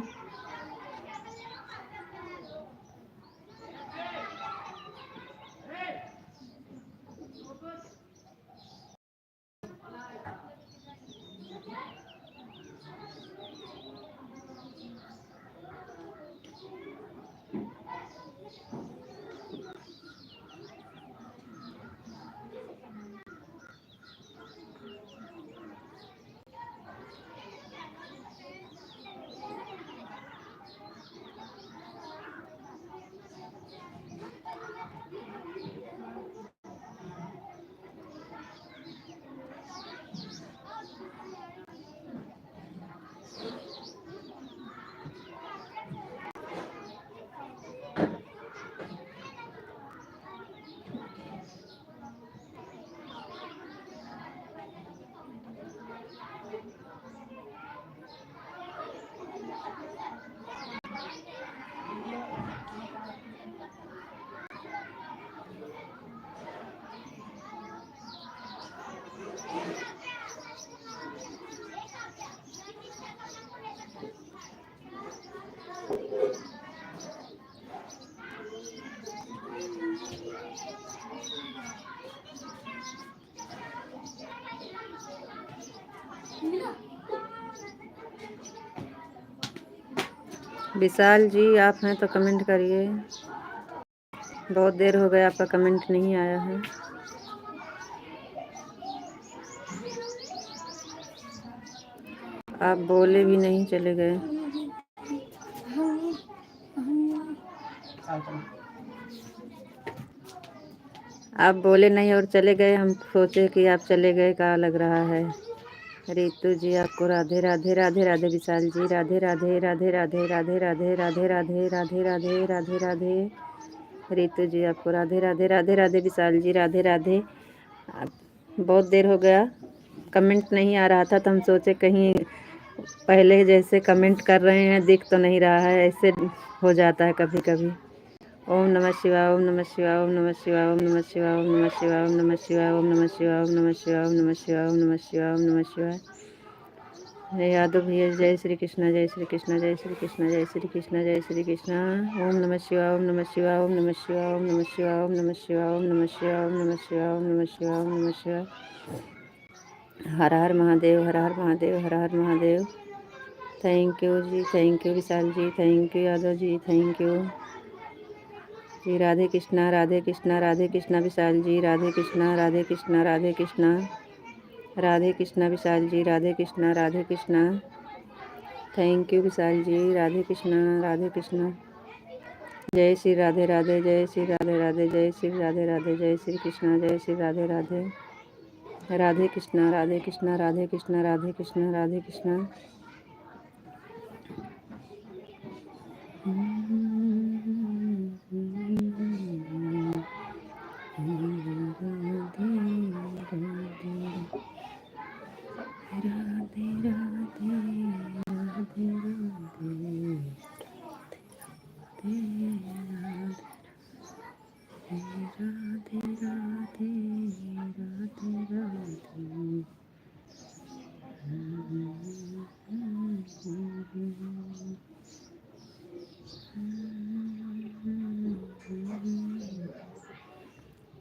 Speaker 1: विशाल जी आप हैं तो कमेंट करिए, बहुत देर हो गया आपका कमेंट नहीं आया है। आप बोले भी नहीं, चले गए। आप बोले नहीं और चले गए, हम सोचे कि आप चले गए, का लग रहा है। रितु जी आपको राधे राधे राधे राधे। विशाल जी राधे राधे राधे राधे राधे राधे राधे राधे राधे राधे राधे राधे। रितु जी आपको राधे राधे राधे राधे। विशाल जी राधे राधे। बहुत देर हो गया, कमेंट नहीं आ रहा था तो हम सोचे कहीं पहले जैसे कमेंट कर रहे हैं दिख तो नहीं रहा है, ऐसे हो जाता है कभी कभी। ओम नमः शिवाय, ओम नमः शिवाय, ओम नमः शिवाय, ओम नमः शिवाय, ओम नमः शिवाय, ओम नमः शिवाय, ओम नमः शिवाय, ओम नमः शिवाय, ओम नमः शिवाय, ओम नमः शिवाय, ओम नमः शिवाय। जय यादव भैया, जय श्री कृष्ण, जय श्री कृष्ण, जय श्री कृष्ण, जय श्री कृष्ण, जय श्री कृष्ण। ओम नमः शिवाय, ओम नमः शिवाय, ओम नमः शिवाय, ओम नमः शिवाय, ओम नमः शिवाय, ओम नमः शिवाय, ओम नमः शिवाय, ओम नमः शिवाय, ओम नमः शिवाय। हर हर महादेव, हर हर महादेव, हर हर Mahadev. Thank you ji, thank you Vishal ji, thank you Yadav ji, thank you ji. Radhe Krishna, Radhe Krishna, Radhe Krishna Vishal ji, Radhe Krishna, Radhe Krishna, Radhe Krishna, Radhe Krishna Vishal ji, Radhe Krishna, Radhe Krishna. Thank you Vishal ji, Radhe Krishna, Radhe Krishna. जय श्री राधे राधे, जय श्री राधे राधे, जय श्री राधे राधे, जय श्री कृष्णा, जय श्री राधे राधे। राधे कृष्णा, राधे कृष्णा, राधे कृष्णा, राधे कृष्णा, राधे कृष्णा।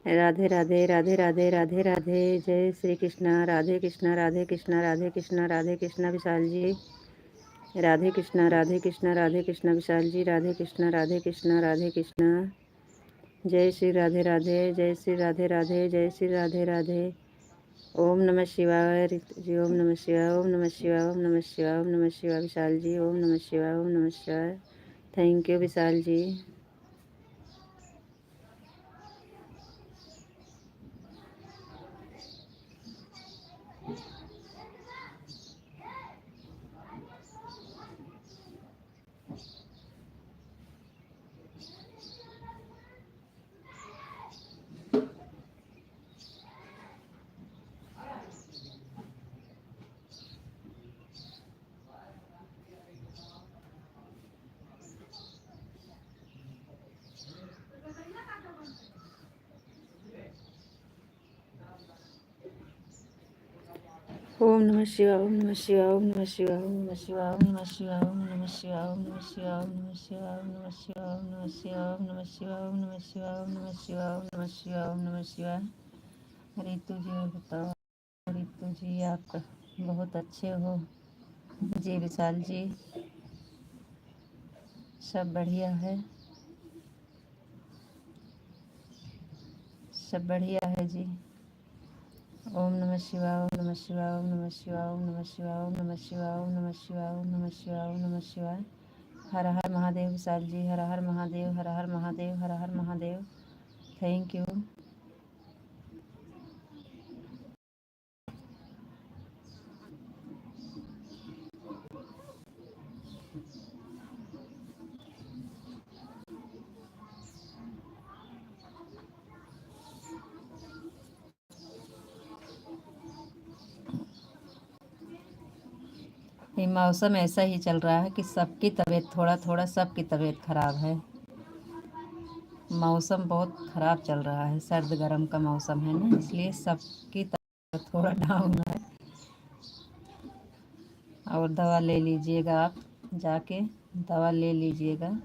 Speaker 1: राधे राधे राधे राधे राधे राधे। जय श्री कृष्णा, राधे कृष्णा, राधे कृष्णा, राधे कृष्णा, राधे कृष्णा विशाल जी, राधे कृष्णा, राधे कृष्णा, राधे कृष्णा विशाल जी, राधे कृष्णा, राधे कृष्णा, राधे कृष्णा। जय श्री राधे राधे, जय श्री राधे राधे, जय श्री राधे राधे। ओम नमः शिवाय जी, ओम नमः शिवाय, ओम नमः शिवाय, ओम नमः शिवाय, ओम नमः शिवाय विशाल जी, ओम नमः शिवाय, ओम नमः शिवाय। थैंक यू विशाल जी। ओम नमः शिवाय, ओम नमः शिवाय, ओम नमः शिवाय, ओम नमः शिवाय, ओम नमः शिवाय, ओम नमः शिवाय, ओम नमः शिवाय, ओम नमः शिवाय, ओम नमः शिवाय, ओम नमः शिवाय, ओम नमः शिवाय, ओम नमः शिवाय, ओम नमः शिवाय, ओम नमः शिवाय, ओम नमः शिवाय। रितु जी और बताओ। रितु जी आप बहुत अच्छे हो जी। विशाल जी सब बढ़िया है, सब बढ़िया है जी। ओम नमः शिवाय, ओम नमः शिवाय, ओम नमः शिवाय, ओम नमः शिवाय, ओम नमः शिवाय, ओम नमः शिवाय, ओम नमः शिवाय, ओम नमः शिवाय। हर हर महादेव विशाल जी, हर हर महादेव, हर हर महादेव, हर हर महादेव। Thank you. ये मौसम ऐसा ही चल रहा है कि सबकी तबीयत थोड़ा थोड़ा सबकी तबीयत खराब है। मौसम बहुत ख़राब चल रहा है, सर्द गर्म का मौसम है ना, इसलिए सबकी तबीयत थोड़ा डाउन है। और दवा ले लीजिएगा, आप जाके दवा ले लीजिएगा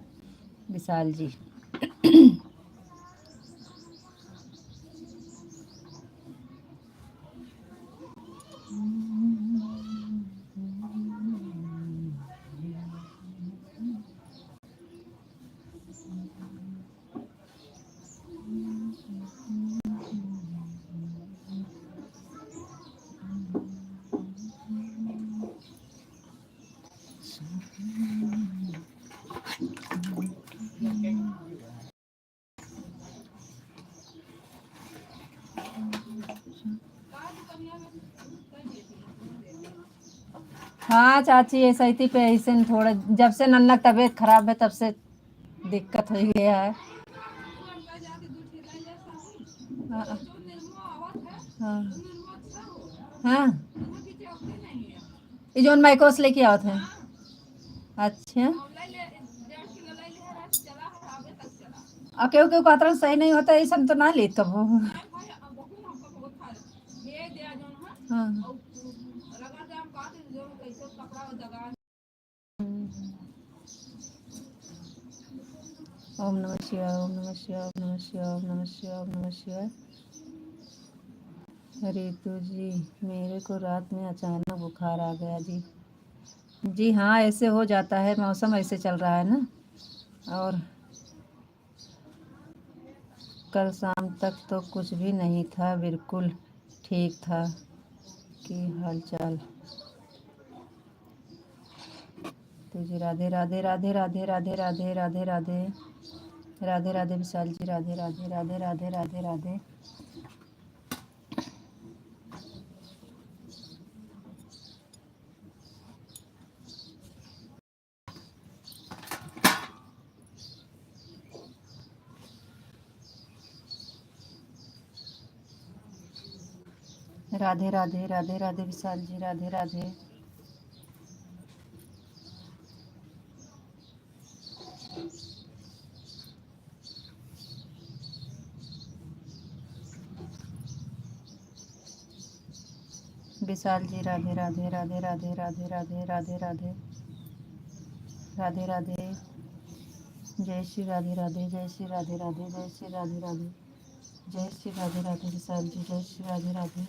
Speaker 1: विशाल जी। हाँ चाची, ऐसा ही पे ऐसे थोड़ा जब से नन्नक तबीयत खराब है तब से दिक्कत हो गया है। हाँ हाँ हाँ, ये जोन माइकोस लेके आओ थे। अच्छा, क्यों क्यों कातरन सही नहीं होता, ये सब तो ना ले तो हो। हाँ। ओम नमः शिवाय, ओम नमः शिवाय, ओम नमः शिवाय, ओम नमः शिवाय, ओम नमः शिवाय। रितु जी, मेरे को रात में अचानक बुखार आ गया जी। जी हाँ, ऐसे हो जाता है, मौसम ऐसे चल रहा है ना। और कल शाम तक तो कुछ भी नहीं था, बिल्कुल ठीक था। कि हाल चाल तुझे। राधे राधे राधे राधे राधे राधे राधे राधे राधे राधे विशाल जी, राधे राधे राधे राधे राधे राधे। राधे राधे राधे राधे विशाल जी, राधे राधे। विशाल जी, राधे राधे राधे राधे राधे राधे राधे राधे राधे राधे। जय श्री राधे राधे, जय श्री राधे राधे, जय श्री राधे राधे, जय श्री राधे राधे विशाल जी, जय श्री राधे राधे,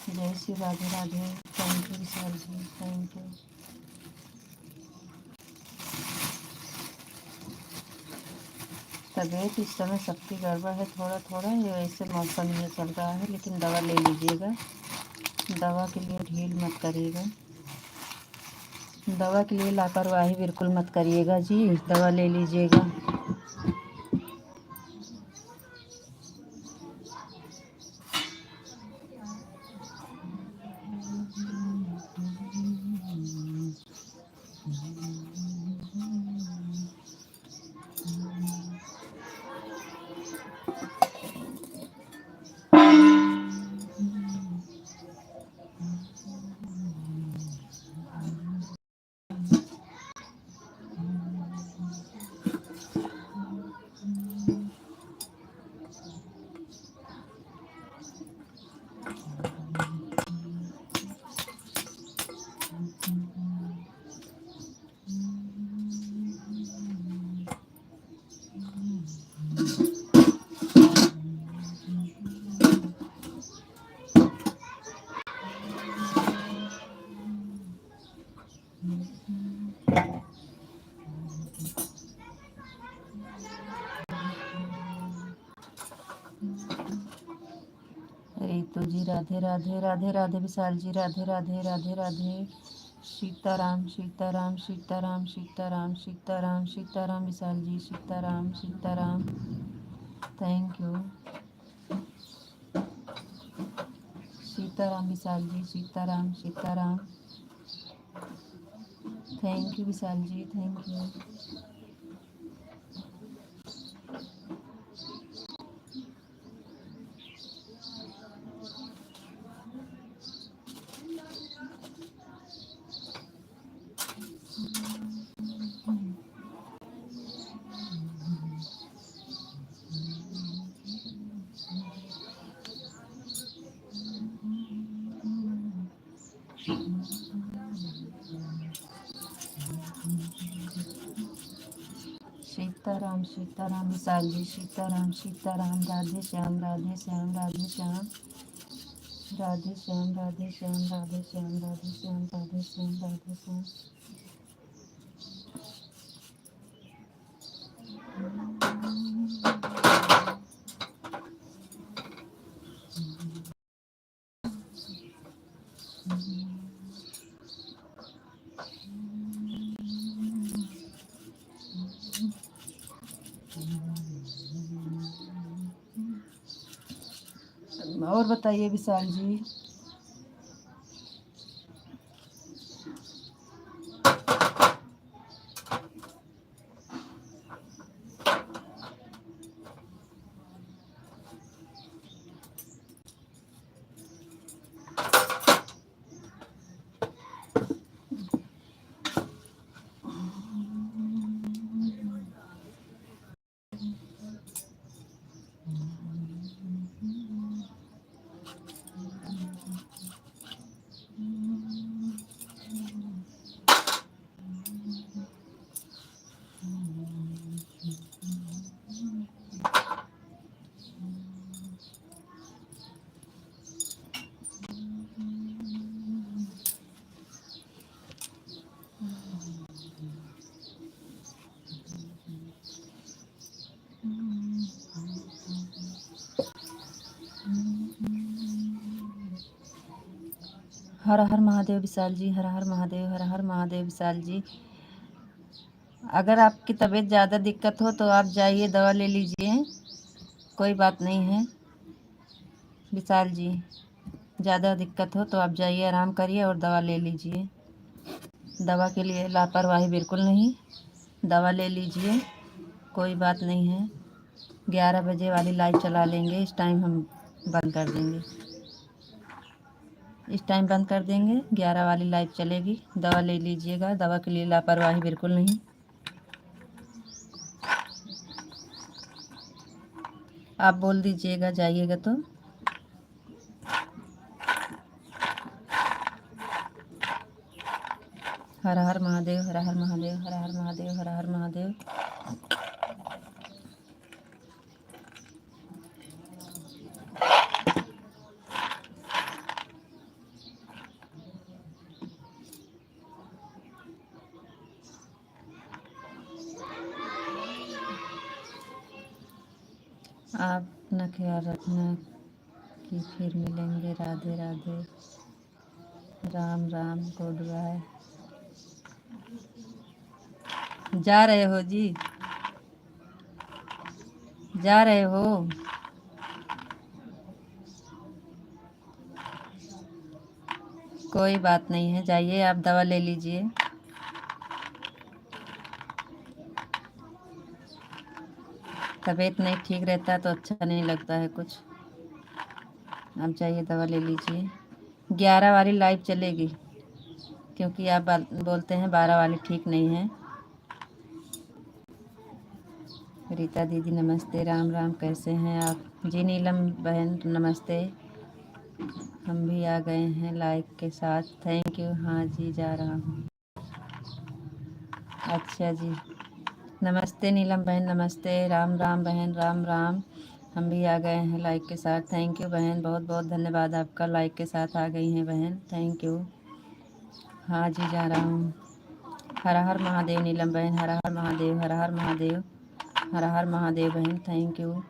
Speaker 1: जय Shri Radhe Radhe. Thank you Vishal ji, thank you. तबीयत इस समय सबकी गड़बड़ है, थोड़ा थोड़ा ये ऐसे मौसम में चल रहा है, लेकिन दवा ले लीजिएगा। दवा के लिए ढील मत करिएगा, दवा के लिए लापरवाही बिल्कुल मत करिएगा जी, दवा ले लीजिएगा। Ritu ji Radhe Radhe, Radhe Radhe Vishal ji Radhe Radhe, Radhe Radhe. Sitaram Sitaram Sitaram Sitaram Sitaram Sitaram Vishal ji, Sitaram Sitaram, thank you. Sitaram Vishal ji, Sitaram Sitaram, thank you Vishal ji, thank you. Sitaram Sitaram Vishal ji, Sitaram Sitaram, Radhe Shyam Radhe Shyam Radhe Shyam, Radhe Shyam Radhe Shyam Radhe Shyam Radhe Shyam Radhe Shyam Radhe Shyam. और बताइए विशाल जी। हर हर महादेव विशाल जी, हर हर महादेव, हर हर महादेव विशाल जी। अगर आपकी तबीयत ज़्यादा दिक्कत हो तो आप जाइए दवा ले लीजिए, कोई बात नहीं है विशाल जी। ज़्यादा दिक्कत हो तो आप जाइए, आराम करिए और दवा ले लीजिए। दवा के लिए लापरवाही बिल्कुल नहीं, दवा ले लीजिए, कोई बात नहीं है। 11 बजे वाली लाइव चला लेंगे, इस टाइम हम बंद कर देंगे, इस टाइम बंद कर देंगे, 11 वाली लाइव चलेगी। दवा ले लीजिएगा, दवा के लिए लापरवाही बिल्कुल नहीं। आप बोल दीजिएगा जाइएगा तो। हर हर महादेव, हर हर महादेव, हर हर महादेव, हर हर महादेव। आप अपना ख्याल रखना कि फिर मिलेंगे। Radhe Radhe, Ram Ram, good bye. जा रहे हो जी, जा रहे हो? कोई बात नहीं है, जाइए आप दवा ले लीजिए। तबीयत नहीं ठीक रहता तो अच्छा नहीं लगता है कुछ। आप जाइए दवा ले लीजिए। 11 वाली लाइव चलेगी क्योंकि आप बोलते हैं 12 वाली ठीक नहीं है। रीता दीदी नमस्ते, राम राम, कैसे हैं आप? जी नीलम बहन नमस्ते, हम भी आ गए हैं लाइक के साथ, थैंक यू। हाँ जी जा रहा हूँ। अच्छा जी, नमस्ते नीलम बहन, नमस्ते। राम राम बहन, राम राम, हम भी आ गए हैं लाइक के साथ, थैंक यू बहन, बहुत बहुत धन्यवाद आपका, लाइक के साथ आ गई हैं बहन, थैंक यू। हाँ जी जा रहा हूँ। हर हर महादेव नीलम बहन, हर हर महादेव, हर हर महादेव, हर हर महादेव बहन, थैंक यू।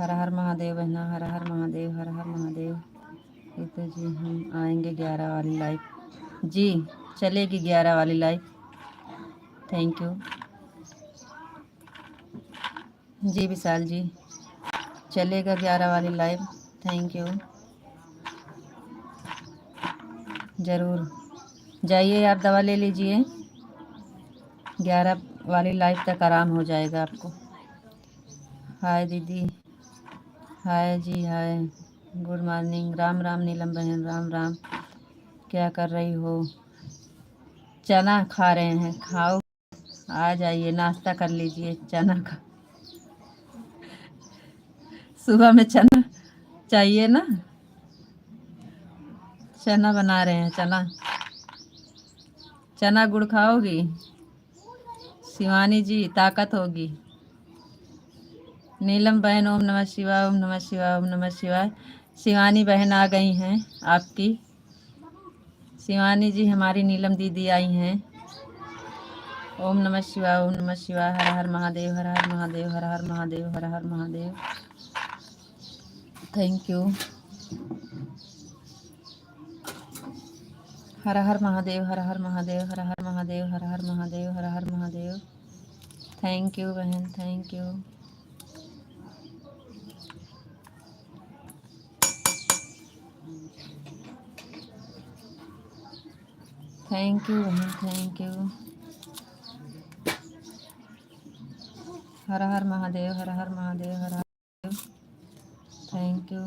Speaker 1: हर हर महादेव बहना, हर हर महादेव, हर हर महादेव। ये तो जी हम आएंगे 11 वाली लाइव जी, चलेगी 11 वाली लाइव। थैंक यू जी विशाल जी, चलेगा 11 वाली लाइव। थैंक यू, ज़रूर जाइए आप दवा ले लीजिए, 11 वाली लाइव तक आराम हो जाएगा आपको। हाय दीदी, हाय जी, हाय, गुड मॉर्निंग। राम राम नीलम बहन, राम राम। क्या कर रही हो? चना खा रहे हैं, खाओ, आ जाइए नाश्ता कर लीजिए चना का। सुबह में चना चाहिए ना, चना बना रहे हैं, चना चना गुड़ खाओगी? शिवानी जी ताकत होगी। नीलम बहन ओम नमः शिवाय, ओम नमः शिवाय, ओम नमः शिवाय। शिवानी बहन आ गई हैं आपकी, शिवानी जी हमारी नीलम दीदी आई हैं। ओम नमः शिवाय, ओम नमः शिवाय, हर हर महादेव, हर हर महादेव, हर हर महादेव, हर हर महादेव। थैंक यू, हर हर महादेव, हर हर महादेव, हर हर महादेव, हर हर महादेव, हर हर महादेव। थैंक यू बहन, थैंक यू। थैंक यू बहन, थैंक यू। हर हर महादेव, हर हर महादेव, हर हर महादेव। Thank you.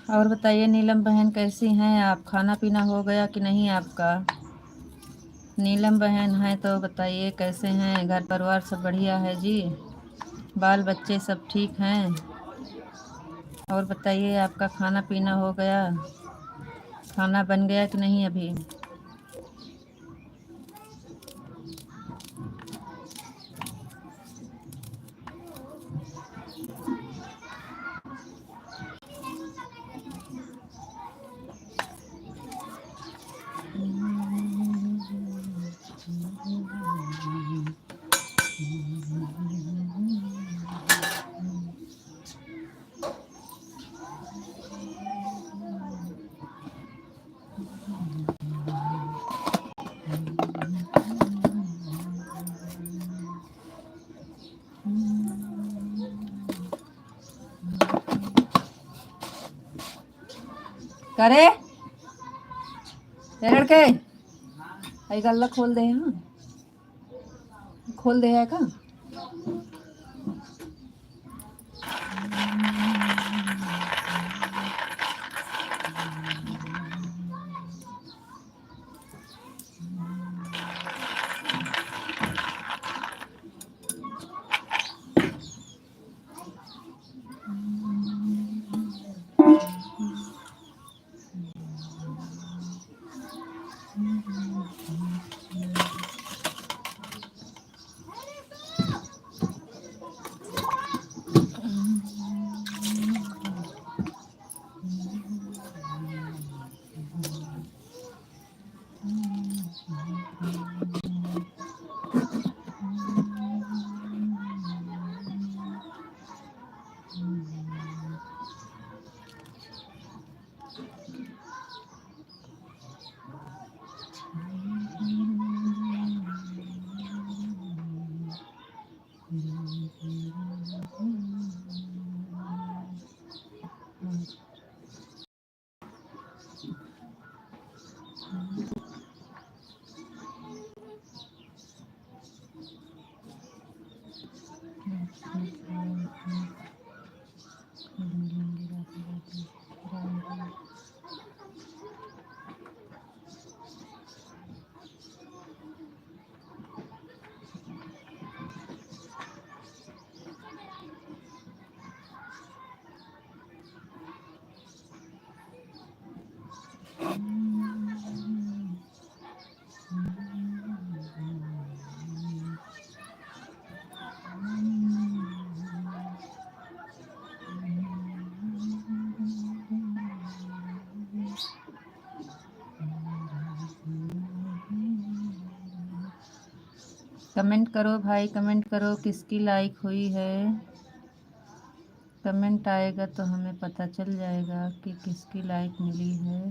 Speaker 1: और बताइए नीलम बहन कैसी हैं आप? खाना पीना हो गया कि नहीं आपका? नीलम बहन है तो बताइए कैसे हैं? घर परिवार सब बढ़िया है जी? बाल बच्चे सब ठीक हैं? और बताइए आपका खाना पीना हो गया? खाना बन गया कि नहीं अभी? करे लड़के आई गल्ला खोल दे, हाँ खोल दे है का? कमेंट करो भाई, कमेंट करो किसकी लाइक हुई है। कमेंट आएगा तो हमें पता चल जाएगा कि किसकी लाइक मिली है।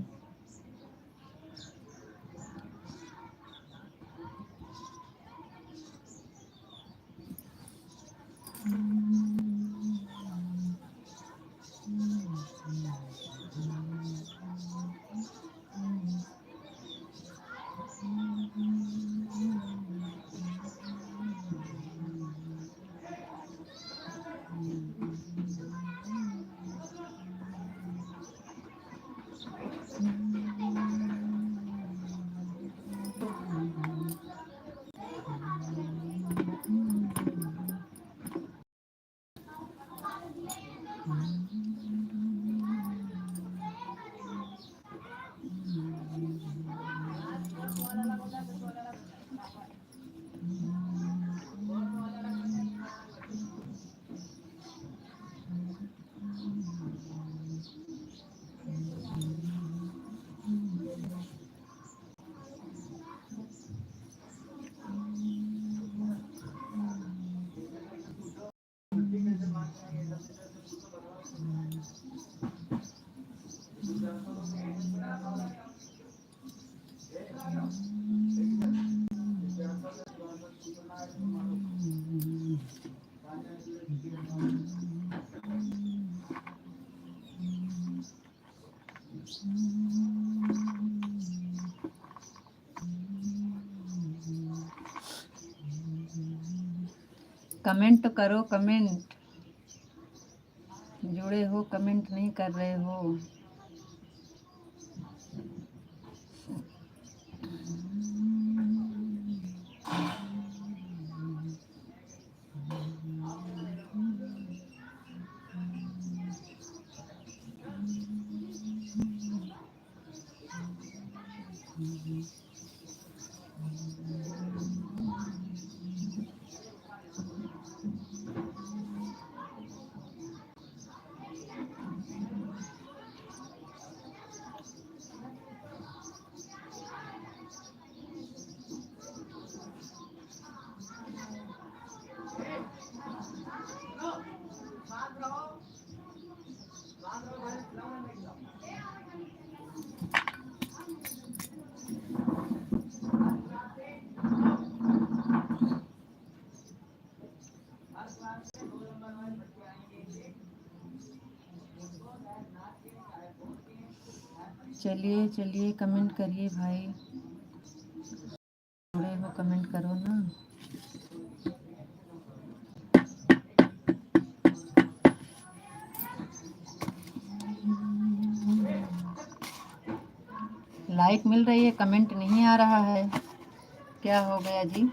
Speaker 1: कमेंट करो, कमेंट। जुड़े हो, कमेंट नहीं कर रहे हो। चलिए चलिए, कमेंट करिए भाई। जुड़े हो, कमेंट करो ना। लाइक मिल रही है, कमेंट नहीं आ रहा है, क्या हो गया जी?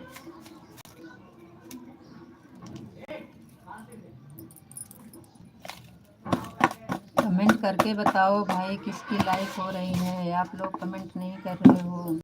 Speaker 1: कमेंट करके बताओ भाई किसकी लाइक हो रही है। आप लोग कमेंट नहीं कर रहे हो।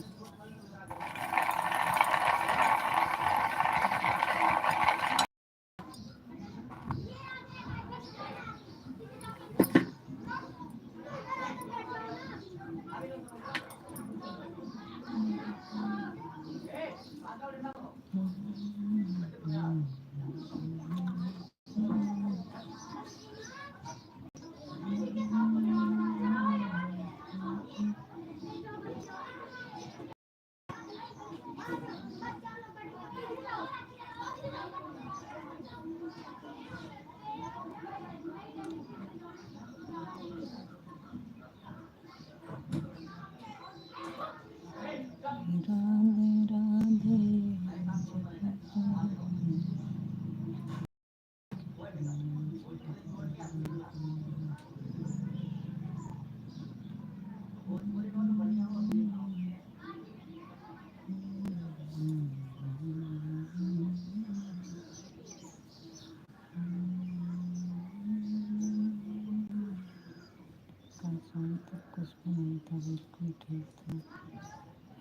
Speaker 1: शाम तक कुछ भी नहीं था, बिल्कुल ठीक था।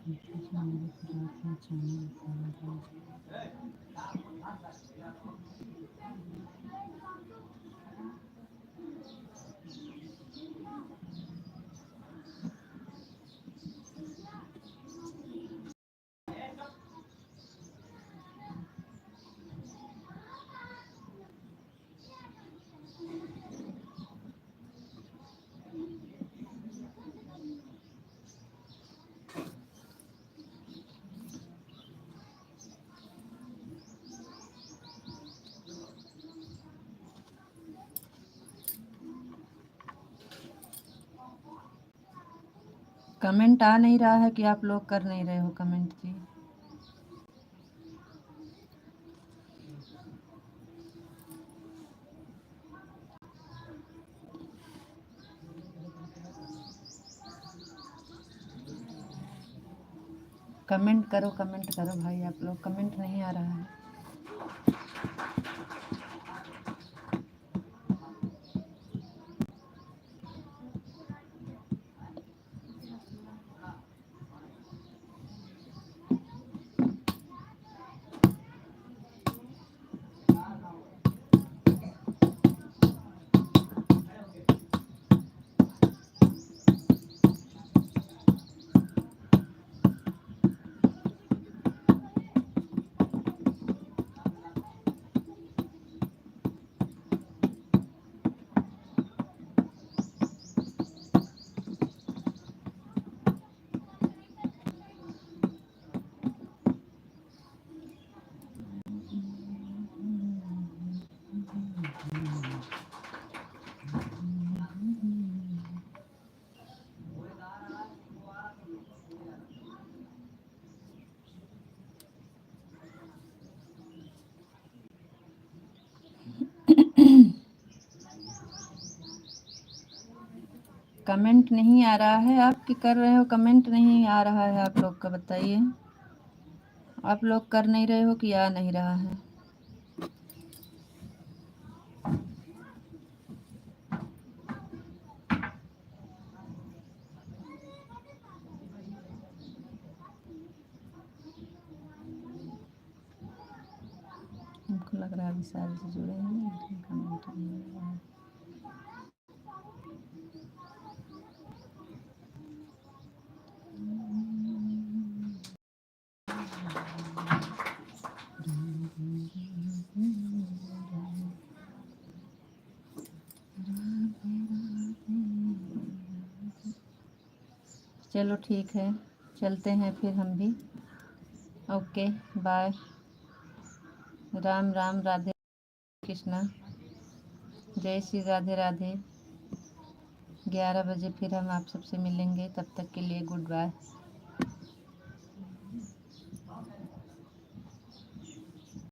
Speaker 1: हल्की सी मेरे को रात में अचानक कमेंट आ नहीं रहा है कि आप लोग कर नहीं रहे हो कमेंट जी। कमेंट करो भाई, आप लोग कमेंट नहीं आ रहा है। कमेंट नहीं आ रहा है, आप क्या कर रहे हो? कमेंट नहीं आ रहा है आप लोग का, बताइए। आप लोग कर नहीं रहे हो कि आ नहीं रहा है? हमको लग रहा है विशाल से जुड़े हैं लेकिन कमेंट नहीं आ रहा है। चलो ठीक है, चलते हैं फिर हम भी। Okay bye. राम राम, राधे कृष्णा, जय श्री राधे राधे। 11 बजे फिर हम आप सबसे मिलेंगे, तब तक के लिए गुड बाय।